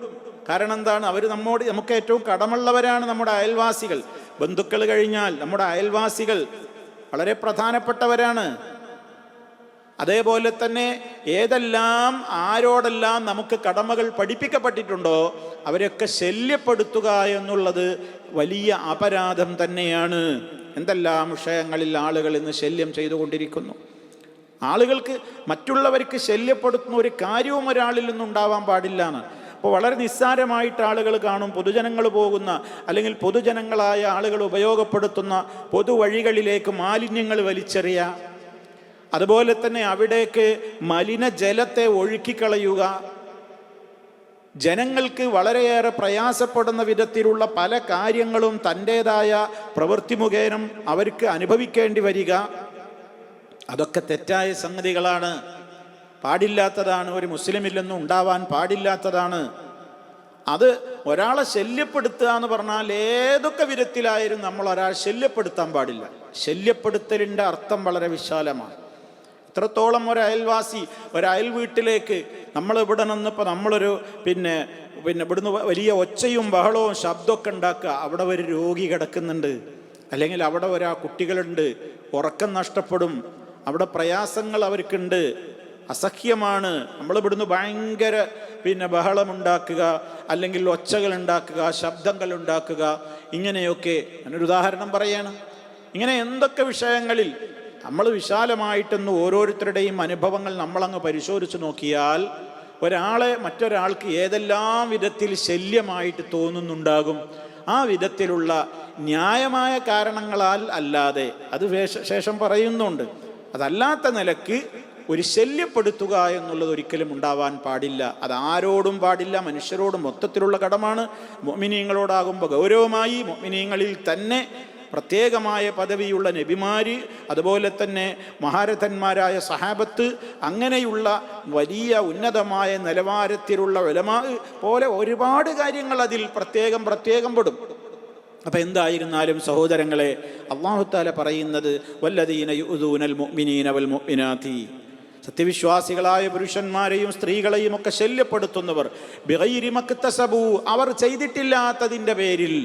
കാരണം എന്താണ്? അവർ നമുക്ക് ഏറ്റവും കടമുള്ളവരാണ് നമ്മുടെ അയൽവാസികൾ. ബന്ധുക്കൾ കഴിഞ്ഞാൽ നമ്മുടെ അയൽവാസികൾ വളരെ പ്രധാനപ്പെട്ടവരാണ്. അതേപോലെ തന്നെ ആരോടെല്ലാം നമുക്ക് കടമകൾ പഠിപ്പിക്കപ്പെട്ടിട്ടുണ്ടോ അവരെയൊക്കെ ശല്യപ്പെടുത്തുക എന്നുള്ളത് വലിയ അപരാധം തന്നെയാണ്. എന്തെല്ലാം വിഷയങ്ങളിൽ ആളുകൾ ഇന്ന് ശല്യം ചെയ്തുകൊണ്ടിരിക്കുന്നു. ആളുകൾക്ക് മറ്റുള്ളവർക്ക് ശല്യപ്പെടുത്തുന്ന ഒരു കാര്യവും ഒരാളിൽ നിന്നുണ്ടാവാൻ പാടില്ല എന്ന്. അപ്പോൾ വളരെ നിസ്സാരമായിട്ട് ആളുകൾ കാണും. പൊതുജനങ്ങൾ പോകുന്ന അല്ലെങ്കിൽ പൊതുജനങ്ങളായ ആളുകൾ ഉപയോഗപ്പെടുത്തുന്ന പൊതുവഴികളിലേക്ക് മാലിന്യങ്ങൾ വലിച്ചെറിയുക, അതുപോലെ തന്നെ അവിടേക്ക് മലിനജലത്തെ ഒഴുക്കിക്കളയുക, ജനങ്ങൾക്ക് വളരെയേറെ പ്രയാസപ്പെടുന്ന വിധത്തിലുള്ള പല കാര്യങ്ങളും തൻ്റേതായ പ്രവൃത്തി മുഖേന അവർക്ക് അനുഭവിക്കേണ്ടി വരിക, അതൊക്കെ തെറ്റായ സംഗതികളാണ്, പാടില്ലാത്തതാണ്. ഒരു മുസ്ലിമില്ലെന്നും ഉണ്ടാവാൻ പാടില്ലാത്തതാണ്. അത് ഒരാളെ ശല്യപ്പെടുത്തുക എന്ന് പറഞ്ഞാൽ ഏതൊക്കെ വിധത്തിലായാലും നമ്മൾ ഒരാളെ ശല്യപ്പെടുത്താൻ പാടില്ല. ശല്യപ്പെടുത്തലിൻ്റെ അർത്ഥം വളരെ വിശാലമാണ്. എത്രത്തോളം ഒരയൽ വീട്ടിലേക്ക് നമ്മൾ ഇവിടെ നിന്നിപ്പോൾ നമ്മളൊരു പിന്നെ ഇവിടുന്ന് വലിയ ഒച്ചയും ബഹളവും ശബ്ദമൊക്കെ ഉണ്ടാക്കുക, അവിടെ ഒരു രോഗി കിടക്കുന്നുണ്ട്, അല്ലെങ്കിൽ അവിടെ കുട്ടികളുണ്ട്, ഉറക്കം നഷ്ടപ്പെടും, അവിടെ പ്രയാസങ്ങൾ അവർക്കുണ്ട്, അസഹ്യമാണ്. നമ്മളിവിടുന്ന് ഭയങ്കര ബഹളമുണ്ടാക്കുക, അല്ലെങ്കിൽ ഒച്ചകൾ ഉണ്ടാക്കുക, ശബ്ദങ്ങൾ ഉണ്ടാക്കുക, ഇങ്ങനെയൊക്കെ. ഞാനൊരു ഉദാഹരണം പറയാണ്. ഇങ്ങനെ എന്തൊക്കെ വിഷയങ്ങളിൽ നമ്മൾ വിശാലമായിട്ടൊന്ന് ഓരോരുത്തരുടെയും അനുഭവങ്ങൾ നമ്മളങ്ങ് പരിശോധിച്ച് നോക്കിയാൽ ഒരാളെ മറ്റൊരാൾക്ക് ഏതെല്ലാം വിധത്തിൽ ശല്യമായിട്ട് തോന്നുന്നുണ്ടാകും. ആ വിധത്തിലുള്ള ന്യായമായ കാരണങ്ങളാൽ അല്ലാതെ, അത് ശേഷം പറയുന്നുണ്ട്, അതല്ലാത്ത നിലക്ക് ഒരു ശല്യപ്പെടുത്തുക എന്നുള്ളത് ഒരിക്കലും ഉണ്ടാവാൻ പാടില്ല. അതാരോടും പാടില്ല, മനുഷ്യരോടും മൊത്തത്തിലുള്ള കടമാണ്. മുഅ്മിനീങ്ങളോടാകുമ്പോൾ ഗൗരവമായി, മുഅ്മിനീങ്ങളിൽ തന്നെ പ്രത്യേകമായ പദവിയുള്ള നബിമാര്, അതുപോലെ തന്നെ മഹാരഥന്മാരായ സഹാബത്ത്, അങ്ങനെയുള്ള വലിയ ഉന്നതമായ നിലവാരത്തിലുള്ള ഉലമാ പോലെ ഒരുപാട് കാര്യങ്ങൾ അതിൽ പ്രത്യേകം പെടും. അപ്പം എന്തായിരുന്നാലും സഹോദരങ്ങളെ, അല്ലാഹു തആല പറയുന്നത് വല്ലദീന യുഊദൂനൽ മുഅ്മിനീന വൽ മുഅ്മിനാതി, സത്യവിശ്വാസികളായ പുരുഷന്മാരെയും സ്ത്രീകളെയും ഒക്കെ ശല്യപ്പെടുത്തുന്നവർ, ബിഗൈരി മക്തസബു, അവർ ചെയ്തിട്ടില്ലാത്തതിൻ്റെ പേരിൽ.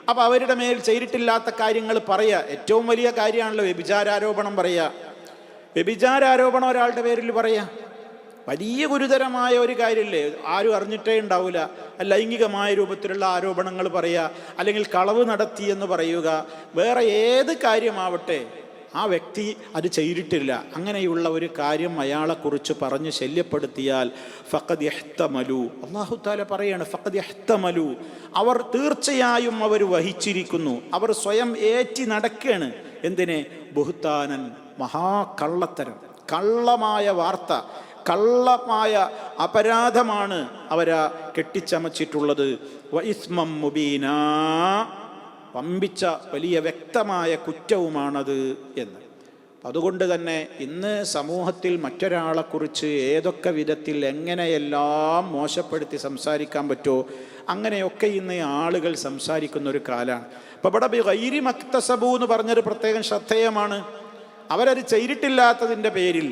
അപ്പം അവരുടെ മേൽ ചെയ്തിട്ടില്ലാത്ത കാര്യങ്ങൾ പറയുക ഏറ്റവും വലിയ കാര്യമാണല്ലോ വ്യഭിചാരാരോപണം പറയുക. വ്യഭിചാരാരോപണം ഒരാളുടെ പേരിൽ പറയുക വലിയ ഗുരുതരമായ ഒരു കാര്യമല്ലേ? ആരും അറിഞ്ഞിട്ടേ ഉണ്ടാവില്ല. ലൈംഗികമായ രൂപത്തിലുള്ള ആരോപണങ്ങൾ പറയുക, അല്ലെങ്കിൽ കളവ് നടത്തി എന്ന് പറയുക, വേറെ ഏത് കാര്യമാവട്ടെ, ആ വ്യക്തി അത് ചെയ്തിട്ടില്ല, അങ്ങനെയുള്ള ഒരു കാര്യം അയാളെക്കുറിച്ച് പറഞ്ഞ് ശല്യപ്പെടുത്തിയാൽ ഫഖദ് യഹ്തമലു, അല്ലാഹു തആല പറയാണ് ഫഖദ് യഹ്തമലു, അവർ തീർച്ചയായും അവർ വഹിച്ചിരിക്കുന്നു, അവർ സ്വയം ഏറ്റി നടക്കുകയാണ്. എന്തിനെ? ബുഹ്താനൻ, മഹാകള്ളത്തരം, കള്ളമായ വാർത്ത, കള്ളമായ അപരാധമാണ് അവരാ കെട്ടിച്ചമച്ചിട്ടുള്ളത്. വ ഇസ്മം മുബീനാ, വമ്പിച്ച വലിയ വ്യക്തമായ കുറ്റവുമാണത് എന്ന്. അതുകൊണ്ട് തന്നെ ഇന്ന് സമൂഹത്തിൽ മറ്റൊരാളെക്കുറിച്ച് ഏതൊക്കെ വിധത്തിൽ എങ്ങനെയെല്ലാം മോശപ്പെടുത്തി സംസാരിക്കാൻ പറ്റുമോ അങ്ങനെയൊക്കെ ഇന്ന് ആളുകൾ സംസാരിക്കുന്ന ഒരു കാലമാണ്. അപ്പോൾ ഇവിടെ ബിഗൈരി മക്തസബു എന്ന് പറഞ്ഞൊരു പ്രത്യേകം ശ്രദ്ധേയമാണ്. അവരത് ചെയ്തിട്ടില്ലാത്തതിൻ്റെ പേരിൽ.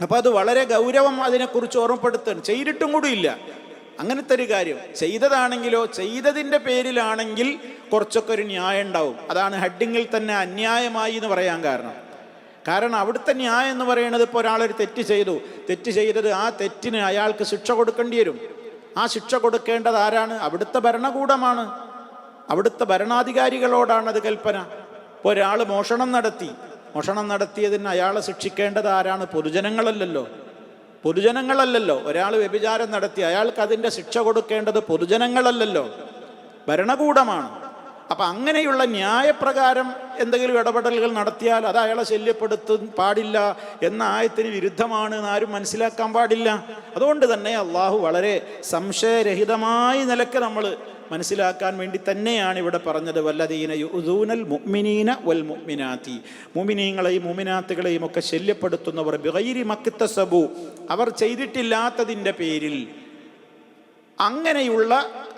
അപ്പോൾ അത് വളരെ ഗൗരവം അതിനെക്കുറിച്ച് ഓർമ്മപ്പെടുത്തുകയാണ്. ചെയ്തിട്ടും കൂടി ഇല്ല അങ്ങനത്തെ ഒരു കാര്യം. ചെയ്തതാണെങ്കിലോ, ചെയ്തതിൻ്റെ പേരിലാണെങ്കിൽ കുറച്ചൊക്കെ ഒരു ന്യായം ഉണ്ടാവും. അതാണ് ഹെഡിങ്ങിൽ തന്നെ അന്യായമായി എന്ന് പറയാൻ കാരണം അവിടുത്തെ ന്യായം എന്ന് പറയുന്നത്, ഇപ്പോൾ ഒരാളൊരു തെറ്റ് ചെയ്തത്, ആ തെറ്റിന് അയാൾക്ക് ശിക്ഷ കൊടുക്കേണ്ടി വരും. ആ ശിക്ഷ കൊടുക്കേണ്ടത് ആരാണ്? അവിടുത്തെ ഭരണകൂടമാണ്, അവിടുത്തെ ഭരണാധികാരികളോടാണ് അത് കൽപ്പന. ഇപ്പോൾ ഒരാൾ മോഷണം നടത്തിയതിന് അയാളെ ശിക്ഷിക്കേണ്ടത് ആരാണ്? പൊതുജനങ്ങളല്ലല്ലോ. ഒരാൾ വ്യഭിചാരം നടത്തി അയാൾക്ക് അതിൻ്റെ ശിക്ഷ കൊടുക്കേണ്ടത് പൊതുജനങ്ങളല്ലല്ലോ, ഭരണകൂടമാണ്. അപ്പം അങ്ങനെയുള്ള ന്യായപ്രകാരം എന്തെങ്കിലും ഇടപെടലുകൾ നടത്തിയാൽ അത് അയാളെ ശല്യപ്പെടുത്താൻ പാടില്ല എന്ന ആയത്തിന് വിരുദ്ധമാണ് എന്ന് ആരും മനസ്സിലാക്കാൻ പാടില്ല. അതുകൊണ്ട് തന്നെ അള്ളാഹു വളരെ സംശയരഹിതമായ നിലക്ക് നമ്മൾ മനസ്സിലാക്കാൻ വേണ്ടി തന്നെയാണ് ഇവിടെ പറഞ്ഞത് വല്ലദീന യുഊദൂനൽ മുഅ്മിനീന വൽ മുഅ്മിനാതി, മുഅ്മിനീങ്ങളെയും മുഅ്മിനാത്തുകളെയും ഒക്കെ ശല്യപ്പെടുത്തുന്നവർ ബിഗൈരി മക്തസബു, അവർ ചെയ്തിട്ടില്ലാത്തതിൻ്റെ പേരിൽ. അങ്ങനെയുള്ള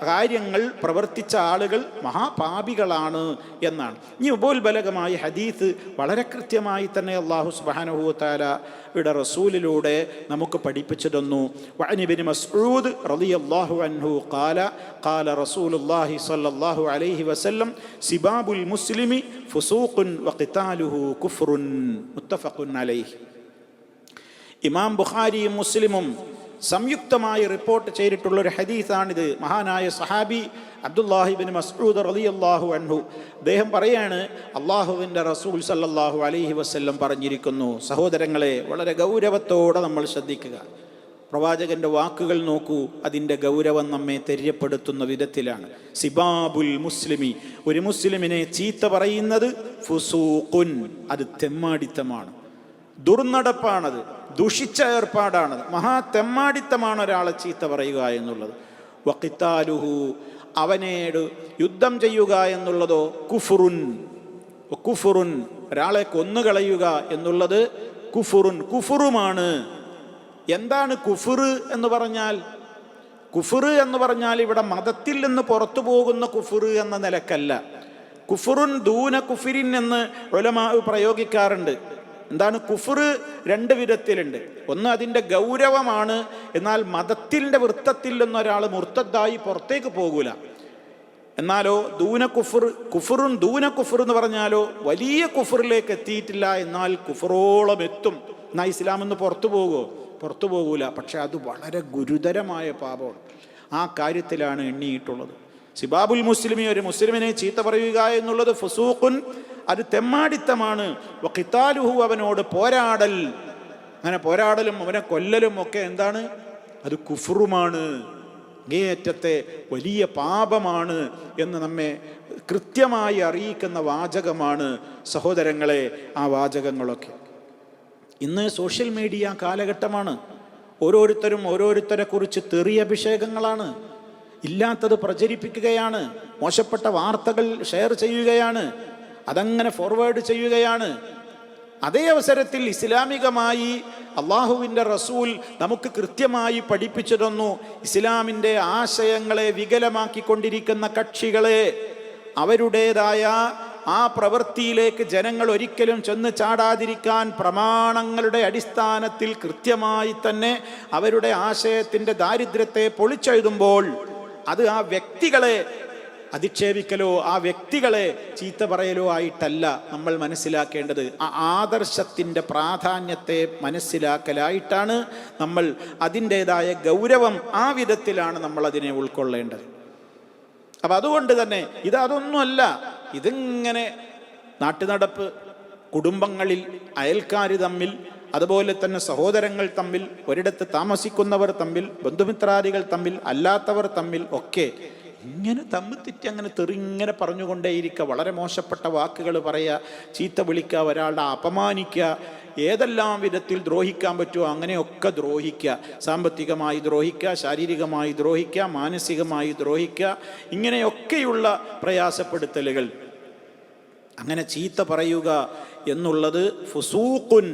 കാര്യങ്ങൾ പ്രവർത്തിച്ച ആളുകൾ മഹാപാപികളാണ് എന്നാണ്. ഈ ഉപോത്ബലകമായ ഹദീസ് വളരെ കൃത്യമായി തന്നെ അല്ലാഹു സുബ്ഹാനഹു വ തആലയുടെ റസൂലിലൂടെ നമുക്ക് പഠിപ്പിച്ചു തന്നു. വഅൻ ഇബ്നു മസ്ഊദ് റളിയല്ലാഹു അൻഹു ഖാല റസൂലുള്ളാഹി സ്വല്ലല്ലാഹു അലൈഹി വസല്ലം സിബാബുൽ മുസ്ലിമി ഫുസൂഖുൻ വഖിതാലുഹു കുഫ്റുൻ മുത്തഫഖുൻ അലൈഹി. ഇമാം ബുഖാരിയും മുസ്ലിമും സംയുക്തമായി റിപ്പോർട്ട് ചെയ്തിട്ടുള്ളൊരു ഹദീസാണിത്. മഹാനായ സഹാബി അബ്ദുല്ലാഹി ഇബ്നു മസ്ഊദ് റളിയല്ലാഹു അൻഹു അദ്ദേഹം പറയാണ്, അള്ളാഹുവിൻ്റെ റസൂൽ സല്ലല്ലാഹു അലൈഹി വസല്ലം പറഞ്ഞിരിക്കുന്നു. സഹോദരങ്ങളെ, വളരെ ഗൗരവത്തോടെ നമ്മൾ ശ്രദ്ധിക്കുക. പ്രവാചകന്റെ വാക്കുകൾ നോക്കൂ, അതിൻ്റെ ഗൗരവം നമ്മെ തെര്യപ്പെടുത്തുന്ന വിധത്തിലാണ്. സിബാബുൽ മുസ്ലിമി, ഒരു മുസ്ലിമിനെ ചീത്ത പറയുന്നത് ഫുസൂഖുൻ, അത് തെമ്മാടിത്തമാണ്, ദുർനടപ്പാണത്, ദുഷിച്ച ഏർപ്പാടാണത്, മഹാതെമ്മാടിത്തമാണ് ഒരാളെ ചീത്ത പറയുക എന്നുള്ളത്. വഖിതാലുഹു, അവനോട് യുദ്ധം ചെയ്യുക എന്നുള്ളതോ കുഫുറുൻ, ഒരാളെ കൊന്നുകളയുക എന്നുള്ളത് കുഫുറുമാണ്. എന്താണ് കുഫുർ എന്ന് പറഞ്ഞാൽ? കുഫുർ എന്ന് പറഞ്ഞാൽ ഇവിടെ മതത്തിൽ നിന്ന് പുറത്തു പോകുന്ന കുഫുർ എന്ന നിലക്കല്ല. കുഫുറുൻ ദൂന കുഫിരിൻ എന്ന് ഉലമാ പ്രയോഗിക്കാറുണ്ട്. എന്താണ് കുഫർ? രണ്ട് വിധത്തിലുണ്ട്. ഒന്ന് അതിൻ്റെ ഗൗരവമാണ്, എന്നാൽ മതത്തിൻ്റെ വൃത്തത്തിൽ നിന്നൊരാൾ മുർത്തദ്ദായി പുറത്തേക്ക് പോകൂല. എന്നാലോ കുഫറുൻ ദൂന കുഫർ എന്ന് പറഞ്ഞാലോ വലിയ കുഫറിലേക്ക് എത്തിയിട്ടില്ല, എന്നാൽ കുഫറോളം എത്തും. എന്നാൽ ഇസ്ലാം എന്ന് പുറത്തു പോകൂല. പക്ഷെ അത് വളരെ ഗുരുതരമായ പാപമാണ്. ആ കാര്യത്തിലാണ് എണ്ണിയിട്ടുള്ളത്. സിബാബുൽ മുസ്ലിമി, ഒരു മുസ്ലിമിനെ ചീത്ത പറയുക എന്നുള്ളത് ഫുസൂഖുൻ, അത് തെമ്മാടിത്തമാണ്. വഖിതാലുഹു അവനോട് പോരാടൽ, അങ്ങനെ പോരാടലും അവനെ കൊല്ലലും ഒക്കെ എന്താണ്? അത് കുഫ്റുമാണ്, അങ്ങേയറ്റത്തെ വലിയ പാപമാണ് എന്ന് നമ്മെ കൃത്യമായി അറിയിക്കുന്ന വാചകമാണ് സഹോദരങ്ങളെ ആ വാചകങ്ങളൊക്കെ. ഇന്ന് സോഷ്യൽ മീഡിയ കാലഘട്ടമാണ്. ഓരോരുത്തരും ഓരോരുത്തരെ കുറിച്ച് തെറിയഭിഷേകങ്ങളാണ്, ഇല്ലാത്തത് പ്രചരിപ്പിക്കുകയാണ്, മോശപ്പെട്ട വാർത്തകൾ ഷെയർ ചെയ്യുകയാണ്, അതങ്ങനെ ഫോർവേഡ് ചെയ്യുകയാണ്. അതേ അവസരത്തിൽ ഇസ്ലാമികമായി അള്ളാഹുവിൻ്റെ റസൂൽ നമുക്ക് കൃത്യമായി പഠിപ്പിച്ചു തന്നു, ഇസ്ലാമിൻ്റെ ആശയങ്ങളെ വികലമാക്കിക്കൊണ്ടിരിക്കുന്ന കക്ഷികളെ അവരുടേതായ ആ പ്രവൃത്തിയിലേക്ക് ജനങ്ങൾ ഒരിക്കലും ചെന്ന് ചാടാതിരിക്കാൻ പ്രമാണങ്ങളുടെ അടിസ്ഥാനത്തിൽ കൃത്യമായി തന്നെ അവരുടെ ആശയത്തിൻ്റെ ദാരിദ്ര്യത്തെ പൊളിച്ചെഴുതുമ്പോൾ അത് ആ വ്യക്തികളെ അധിക്ഷേപിക്കലോ ആ വ്യക്തികളെ ചീത്ത പറയലോ ആയിട്ടല്ല നമ്മൾ മനസ്സിലാക്കേണ്ടത്. ആ ആദർശത്തിൻ്റെ പ്രാധാന്യത്തെ മനസ്സിലാക്കലായിട്ടാണ് നമ്മൾ അതിൻ്റേതായ ഗൗരവം ആ വിധത്തിലാണ് നമ്മൾ അതിനെ ഉൾക്കൊള്ളേണ്ടത്. അപ്പം അതുകൊണ്ട് തന്നെ ഇതൊന്നുമല്ല, ഇതിങ്ങനെ നാട്ടുനടപ്പ്, കുടുംബങ്ങളിൽ അയൽക്കാർ തമ്മിൽ, അതുപോലെ തന്നെ സഹോദരങ്ങൾ തമ്മിൽ, ഒരിടത്ത് താമസിക്കുന്നവർ തമ്മിൽ, ബന്ധുമിത്രാദികൾ തമ്മിൽ, അല്ലാത്തവർ തമ്മിൽ ഒക്കെ ഇങ്ങനെ തമ്മിൽ തെറ്റി അങ്ങനെ തെറിങ്ങനെ പറഞ്ഞുകൊണ്ടേയിരിക്കുക, വളരെ മോശപ്പെട്ട വാക്കുകൾ പറയുക, ചീത്ത വിളിക്കുക, ഒരാളുടെ അപമാനിക്കുക, ഏതെല്ലാം വിധത്തിൽ ദ്രോഹിക്കാൻ പറ്റുമോ അങ്ങനെയൊക്കെ ദ്രോഹിക്കുക. സാമ്പത്തികമായി ദ്രോഹിക്കുക, ശാരീരികമായി ദ്രോഹിക്കുക, മാനസികമായി ദ്രോഹിക്കുക, ഇങ്ങനെയൊക്കെയുള്ള പ്രയാസപ്പെടുത്തലുകൾ. അങ്ങനെ ചീത്ത പറയുക എന്നുള്ളത് ഫുസൂഖുൻ,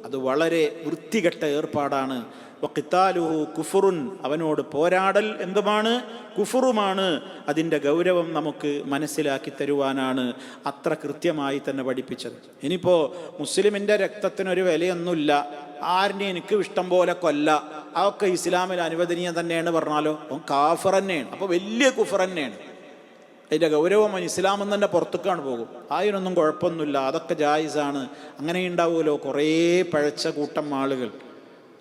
അത് വളരെ വൃത്തികെട്ട ഏർപ്പാടാണ്. വഖിതാലുഹു കുഫ്റുൻ, അവനോട് പോരാടൽ എന്തുമാണ്? കുഫറുമാണ്. അതിൻ്റെ ഗൗരവം നമുക്ക് മനസ്സിലാക്കി തരുവാനാണ് അത്ര കൃത്യമായി തന്നെ പഠിപ്പിച്ചത്. ഇനിയിപ്പോൾ മുസ്ലിമിൻ്റെ രക്തത്തിനൊരു വിലയൊന്നുമില്ല, ആരിനെ എനിക്ക് ഇഷ്ടം പോലെ കൊല്ല, അതൊക്കെ ഇസ്ലാമിൽ അനുവദനീയം തന്നെയാണ് പറഞ്ഞാലോ, കാഫർ തന്നെയാണ്. അപ്പോൾ വലിയ കുഫർ തന്നെയാണ്. അതിൻ്റെ ഗൗരവം ഇസ്ലാമെന്ന് തന്നെ പുറത്തേക്കാണ് പോകും. അതിനൊന്നും കുഴപ്പമൊന്നുമില്ല, അതൊക്കെ ജായിസാണ്. അങ്ങനെ ഉണ്ടാവുമല്ലോ കുറേ പഴച്ച കൂട്ടം ആളുകൾ.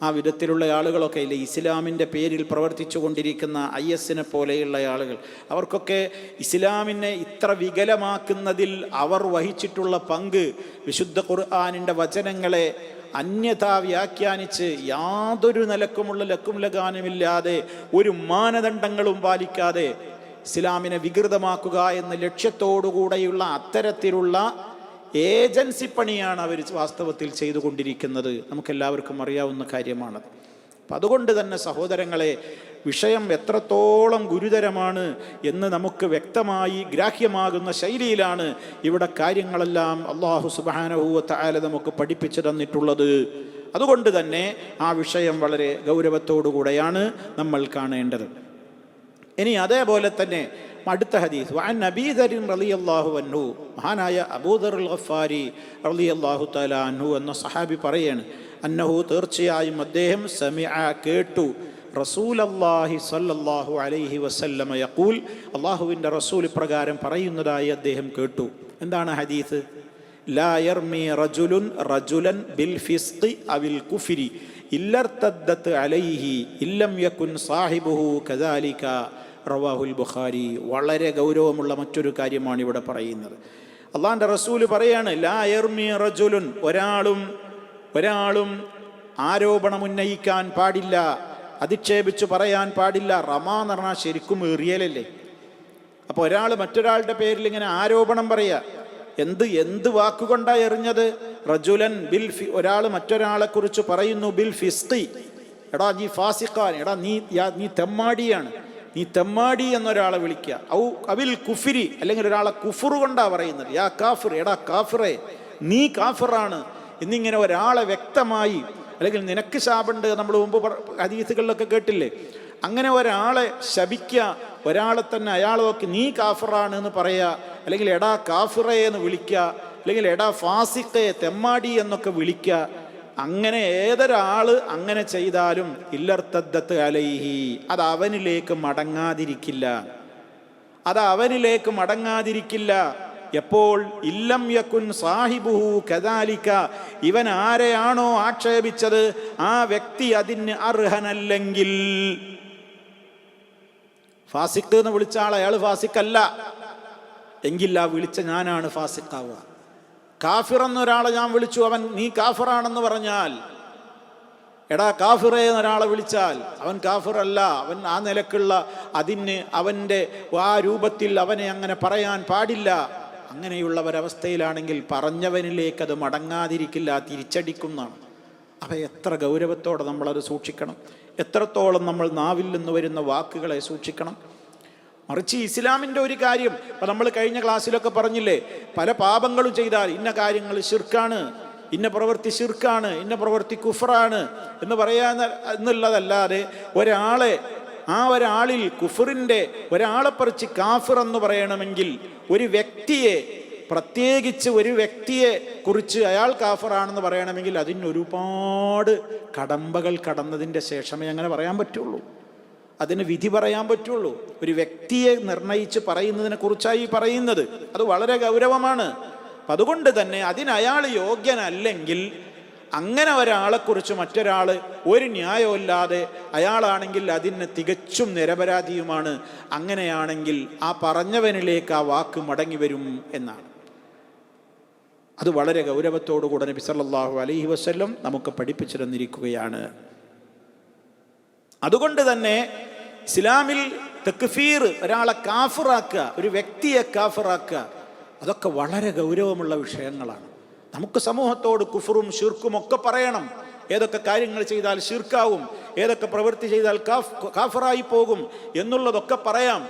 ആ വിധത്തിലുള്ള ആളുകളൊക്കെ ഇല്ലേ ഇസ്ലാമിൻ്റെ പേരിൽ പ്രവർത്തിച്ചു കൊണ്ടിരിക്കുന്ന IS പോലെയുള്ള ആളുകൾ. അവർക്കൊക്കെ ഇസ്ലാമിനെ ഇത്ര വികലമാക്കുന്നതിൽ അവർ വഹിച്ചിട്ടുള്ള പങ്ക്, വിശുദ്ധ ഖുർആനിൻ്റെ വചനങ്ങളെ അന്യഥാ വ്യാഖ്യാനിച്ച് യാതൊരു നിലക്കുമുള്ള ലക്കും ലഗാനുമില്ലാതെ ഒരു മാനദണ്ഡങ്ങളും പാലിക്കാതെ ഇസ്ലാമിനെ വികൃതമാക്കുക എന്ന ലക്ഷ്യത്തോടുകൂടെയുള്ള അത്തരത്തിലുള്ള ഏജൻസി പണിയാണ് അവർ വാസ്തവത്തിൽ ചെയ്തുകൊണ്ടിരിക്കുന്നത്. നമുക്കെല്ലാവർക്കും അറിയാവുന്ന കാര്യമാണത്. അപ്പം അതുകൊണ്ട് തന്നെ സഹോദരങ്ങളെ, വിഷയം എത്രത്തോളം ഗുരുതരമാണ് എന്ന് നമുക്ക് വ്യക്തമായി ഗ്രാഹ്യമാകുന്ന ശൈലിയിലാണ് ഇവിടെ കാര്യങ്ങളെല്ലാം അല്ലാഹു സുബ്ഹാനഹു വ തആല നമുക്ക് പഠിപ്പിച്ചു തന്നിട്ടുള്ളത്. അതുകൊണ്ട് തന്നെ ആ വിഷയം വളരെ ഗൗരവത്തോടുകൂടെയാണ് നമ്മൾ കാണേണ്ടത്. ഇനി അതേപോലെ തന്നെ അടുത്ത ഹദീസ്, വഅൻ അബീ ദർ റളിയല്ലാഹു അൻഹു, മഹാനായ അബൂദർ അൽ ഗഫാരി റളിയല്ലാഹു തആല അൻഹു എന്ന സഹാബി പറയാണ്, അന്നഹു, തീർച്ചയായും അദ്ദേഹം, സമിഅ കേട്ടു, റസൂലല്ലാഹി സ്വല്ലല്ലാഹു അലൈഹി വസല്ലമ യഖൂൽ, അല്ലാഹുവിൻ്റെ റസൂൽ പ്രകാരം പറയുന്നതായി അദ്ദേഹം കേട്ടു. എന്താണ് ഹദീസ്? ലാ യർമി റജുലുൻ റജുലൻ ബിൽ ഫിസ്ഖി അവിൽ കുഫ്രി ഇല്ലർതദ്ദത് അലൈഹി ഇല്ലം യകുൻ സാഹിബുഹു കദാലിക, റവാഹുൽ ബുഖാരി. വളരെ ഗൗരവമുള്ള മറ്റൊരു കാര്യമാണ് ഇവിടെ പറയുന്നത്. അള്ളാഹിൻ്റെ റസൂല് പറയാണ്, ലാ യർമി റജുലുൻ, ഒരാളും ആരോപണം ഉന്നയിക്കാൻ പാടില്ല, അധിക്ഷേപിച്ച് പറയാൻ പാടില്ല. റമാ എന്ന് പറഞ്ഞാൽ ശരിക്കും എറിയലല്ലേ. അപ്പോൾ ഒരാൾ മറ്റൊരാളുടെ പേരിൽ ഇങ്ങനെ ആരോപണം പറയുക, എന്ത് വാക്കുകൊണ്ടാണ് എറിഞ്ഞത്? റജുലൻ ബിൽ ഫി, ഒരാൾ മറ്റൊരാളെ കുറിച്ച് പറയുന്നു, ബിൽ ഫിസ്ഖി, എടാ നീ ഫാസിഖാൻ, എടാ നീ തെമ്മാടിയാണ്, നീ തെമ്മാടി എന്നൊരാളെ വിളിക്കുക. അവിൽ കുഫിരി, അല്ലെങ്കിൽ ഒരാളെ കുഫുറ് കൊണ്ടാണ് പറയുന്നത്, യാ കാഫിർ, എടാ കാഫിറെ, നീ കാഫിറാണ് എന്നിങ്ങനെ ഒരാളെ വ്യക്തമായി, അല്ലെങ്കിൽ നിനക്ക് ശാപുണ്ട്, നമ്മൾ മുമ്പ് ഹദീസുകളിലൊക്കെ കേട്ടില്ലേ, അങ്ങനെ ഒരാളെ ശപിക്കുക, ഒരാളെ തന്നെ അയാളെ നോക്കി നീ കാഫിറാണ് എന്ന് പറയുക, അല്ലെങ്കിൽ എടാ കാഫിറെ എന്ന് വിളിക്കുക, അല്ലെങ്കിൽ എടാ ഫാസിഖെ, തെമ്മാടി എന്നൊക്കെ വിളിക്കുക. അങ്ങനെ ഏതൊരാൾ അങ്ങനെ ചെയ്താലും ഇല്ലർതദ്ദത്ത് അലൈഹി, അത് അവനിലേക്ക് മടങ്ങാതിരിക്കില്ല. എപ്പോൾ? ഇല്ലം യകുൻ സാഹിബുഹു കദാലിക, ഇവൻ ആരെയാണോ ആക്ഷേപിച്ചത് ആ വ്യക്തി അതിന് അർഹനല്ലെങ്കിൽ. ഫാസിഖ് എന്ന് വിളിച്ച ആൾ അയാൾ ഫാസിഖല്ല എങ്കിൽ ആ വിളിച്ച ഞാനാണ് ഫാസിഖാവുക. കാഫിർ എന്നൊരാളെ ഞാൻ വിളിച്ചു, അവൻ നീ കാഫിറാണെന്ന് പറഞ്ഞാൽ, എടാ കാഫിറേ എന്നൊരാളെ വിളിച്ചാൽ അവൻ കാഫിറല്ല, അവൻ ആ നിലക്കുള്ള അതിന് അവൻ്റെ ആ രൂപത്തിൽ അവനെ അങ്ങനെ പറയാൻ പാടില്ല. അങ്ങനെയുള്ളവരവസ്ഥയിലാണെങ്കിൽ പറഞ്ഞവനിലേക്ക് അത് മടങ്ങാതിരിക്കില്ല, തിരിച്ചടിക്കുന്നതാണ്. അപ്പം എത്ര ഗൗരവത്തോടെ നമ്മളത് സൂക്ഷിക്കണം, എത്രത്തോളം നമ്മൾ നാവിൽ നിന്ന് വരുന്ന വാക്കുകളെ സൂക്ഷിക്കണം. മറിച്ച് ഇസ്ലാമിൻ്റെ ഒരു കാര്യം, അപ്പം നമ്മൾ കഴിഞ്ഞ ക്ലാസ്സിലൊക്കെ പറഞ്ഞില്ലേ, പല പാപങ്ങളും ചെയ്താൽ ഇന്ന കാര്യങ്ങൾ ശിർക്കാണ്, ഇന്ന പ്രവൃത്തി ശിർക്കാണ്, ഇന്ന പ്രവൃത്തി കുഫറാണ് എന്ന് പറയാൻ എന്നുള്ളതല്ലാതെ ഒരാളിൽ കുഫറിൻ്റെ ഒരാളെ പറിച്ച് കാഫിർ എന്ന് പറയണമെങ്കിൽ ഒരു വ്യക്തിയെ, പ്രത്യേകിച്ച് ഒരു വ്യക്തിയെ കുറിച്ച് അയാൾ കാഫിറാണെന്ന് പറയണമെങ്കിൽ അതിന് ഒരുപാട് കടമ്പകൾ കടന്നതിൻ്റെ ശേഷമേ അങ്ങനെ പറയാൻ പറ്റുള്ളൂ, അതിന് വിധി പറയാൻ പറ്റുള്ളൂ. ഒരു വ്യക്തിയെ നിർണയിച്ച് പറയുന്നതിനെ കുറിച്ചായി പറയുന്നത്, അത് വളരെ ഗൗരവമാണ്. അപ്പം അതുകൊണ്ട് തന്നെ അയാൾ യോഗ്യനല്ലെങ്കിൽ അങ്ങനെ ഒരാളെക്കുറിച്ച് മറ്റൊരാൾ ഒരു ന്യായമില്ലാതെ അയാളാണെങ്കിൽ അതിന് തികച്ചും നിരപരാധിയുമാണ്. അങ്ങനെയാണെങ്കിൽ ആ പറഞ്ഞവനിലേക്ക് ആ വാക്ക് മടങ്ങി വരും എന്നാണ്. അത് വളരെ ഗൗരവത്തോടുകൂടെ നബി സല്ലല്ലാഹു അലൈഹി വസല്ലം നമുക്ക് പഠിപ്പിച്ചു തന്നിരിക്കുകയാണ്. അതുകൊണ്ട് തന്നെ ഇസ്ലാമിൽ തക്ഫീർ, ഒരാളെ കാഫിറാക്കുക, ഒരു വ്യക്തിയെ കാഫിറാക്കുക, അതൊക്കെ വളരെ ഗൗരവമുള്ള വിഷയങ്ങളാണ്. നമുക്ക് സമൂഹത്തോട് കുഫറും ഷിർക്കും ഒക്കെ പറയണം. ഏതൊക്കെ കാര്യങ്ങൾ ചെയ്താൽ ഷിർക്കാവും, ഏതൊക്കെ പ്രവൃത്തി ചെയ്താൽ കാഫിറായി പോകും എന്നുള്ളതൊക്കെ പറയാം.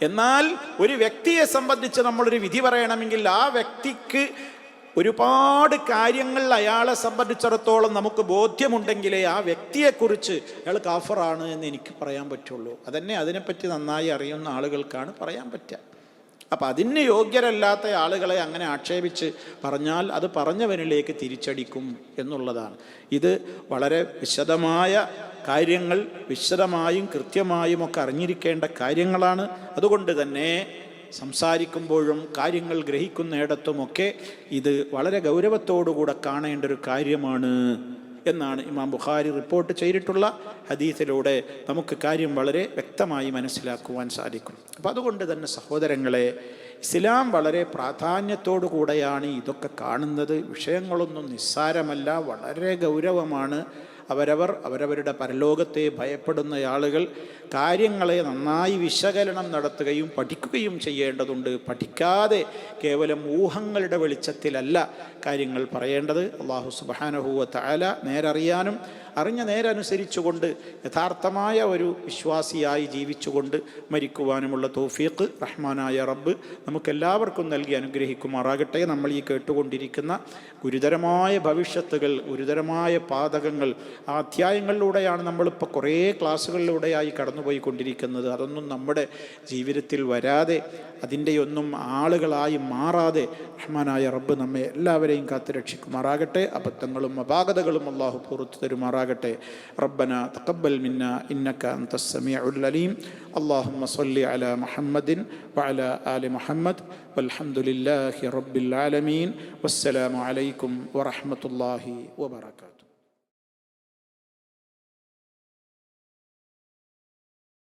എന്നാൽ ഒരു വ്യക്തിയെ സംബന്ധിച്ച് നമ്മളൊരു വിധി പറയണമെങ്കിൽ ആ വ്യക്തിക്ക് ഒരുപാട് കാര്യങ്ങൾ അയാളെ സംബന്ധിച്ചിടത്തോളം നമുക്ക് ബോധ്യമുണ്ടെങ്കിലേ ആ വ്യക്തിയെക്കുറിച്ച് അയാൾ കാഫിറാണ് എന്ന് എനിക്ക് പറയാൻ പറ്റുള്ളൂ. അതന്നെ അതിനെപ്പറ്റി നന്നായി അറിയുന്ന ആളുകൾക്കാണ് പറയാൻ പറ്റുക. അപ്പം അതിന് യോഗ്യരല്ലാത്ത ആളുകളെ അങ്ങനെ ആക്ഷേപിച്ച് പറഞ്ഞാൽ അത് പറഞ്ഞവനിലേക്ക് തിരിച്ചടിക്കും എന്നുള്ളതാണ്. ഇത് വളരെ വിശദമായ കാര്യങ്ങൾ, വിശദമായും കൃത്യമായും ഒക്കെ അറിഞ്ഞിരിക്കേണ്ട കാര്യങ്ങളാണ്. അതുകൊണ്ട് തന്നെ സംസാരിക്കുമ്പോഴും കാര്യങ്ങൾ ഗ്രഹിക്കുന്നിടത്തുമൊക്കെ ഇത് വളരെ ഗൗരവത്തോടുകൂടെ കാണേണ്ട ഒരു കാര്യമാണ് എന്നാണ് ഇമാം ബുഖാരി റിപ്പോർട്ട് ചെയ്തിട്ടുള്ള ഹദീസിലൂടെ നമുക്ക് കാര്യം വളരെ വ്യക്തമായി മനസ്സിലാക്കുവാൻ സാധിക്കും. അപ്പം അതുകൊണ്ട് തന്നെ സഹോദരങ്ങളെ, ഇസ്ലാം വളരെ പ്രാധാന്യത്തോടു കൂടെയാണ് ഇതൊക്കെ കാണുന്നത്. വിഷയങ്ങളൊന്നും നിസ്സാരമല്ല, വളരെ ഗൗരവമാണ്. അവരവരുടെ പരലോകത്തെ ഭയപ്പെടുന്ന ആളുകൾ കാര്യങ്ങളെ നന്നായി വിശകലനം നടത്തുകയും പഠിക്കുകയും ചെയ്യേണ്ടതുണ്ട്. പഠിക്കാതെ കേവലം ഊഹങ്ങളുടെ വെളിച്ചത്തിലല്ല കാര്യങ്ങൾ പറയേണ്ടത്. അല്ലാഹു സുബ്ഹാനഹു വ തആല നേരറിയാനും അറിഞ്ഞ നേരനുസരിച്ചുകൊണ്ട് യഥാർത്ഥമായ ഒരു വിശ്വാസിയായി ജീവിച്ചുകൊണ്ട് മരിക്കുവാനുമുള്ള തൗഫീഖ് റഹ്മാനായ റബ്ബ് നമുക്കെല്ലാവർക്കും നൽകി അനുഗ്രഹിക്കുമാറാകട്ടെ. നമ്മൾ ഈ കേട്ടുകൊണ്ടിരിക്കുന്ന ഗുരുതരമായ ഭവിഷ്യത്തുകൾ, ഗുരുതരമായ പാതകങ്ങൾ, ആ അധ്യായങ്ങളിലൂടെയാണ് നമ്മളിപ്പോൾ കുറേ ക്ലാസ്സുകളിലൂടെയായി കടന്നുപോയിക്കൊണ്ടിരിക്കുന്നത്. അതൊന്നും നമ്മുടെ ജീവിതത്തിൽ വരാതെ, അതിൻ്റെയൊന്നും ആളുകളായി മാറാതെ റഹ്മാനായ റബ്ബ് നമ്മെ എല്ലാവരെയും കാത്തു രക്ഷിക്കുമാറാകട്ടെ. അബദ്ധങ്ങളും അപാകതകളും അല്ലാഹു പുറത്തു തരുമാറാകട്ടെ. റബ്ബനാ തഖബ്ബൽ മിന്നാ ഇന്നക അൻതസ് സമീഉൽ അലീം. അല്ലാഹുമ്മ സ്വല്ലി അലാ മുഹമ്മദിൻ വഅലാ ആലി മുഹമ്മദ് വൽഹംദുലില്ലാഹി റബ്ബിൽ ആലമീൻ. വസ്സലാമു അലൈക്കും വറഹ്മത്തുള്ളാഹി വബറകാതുഹു.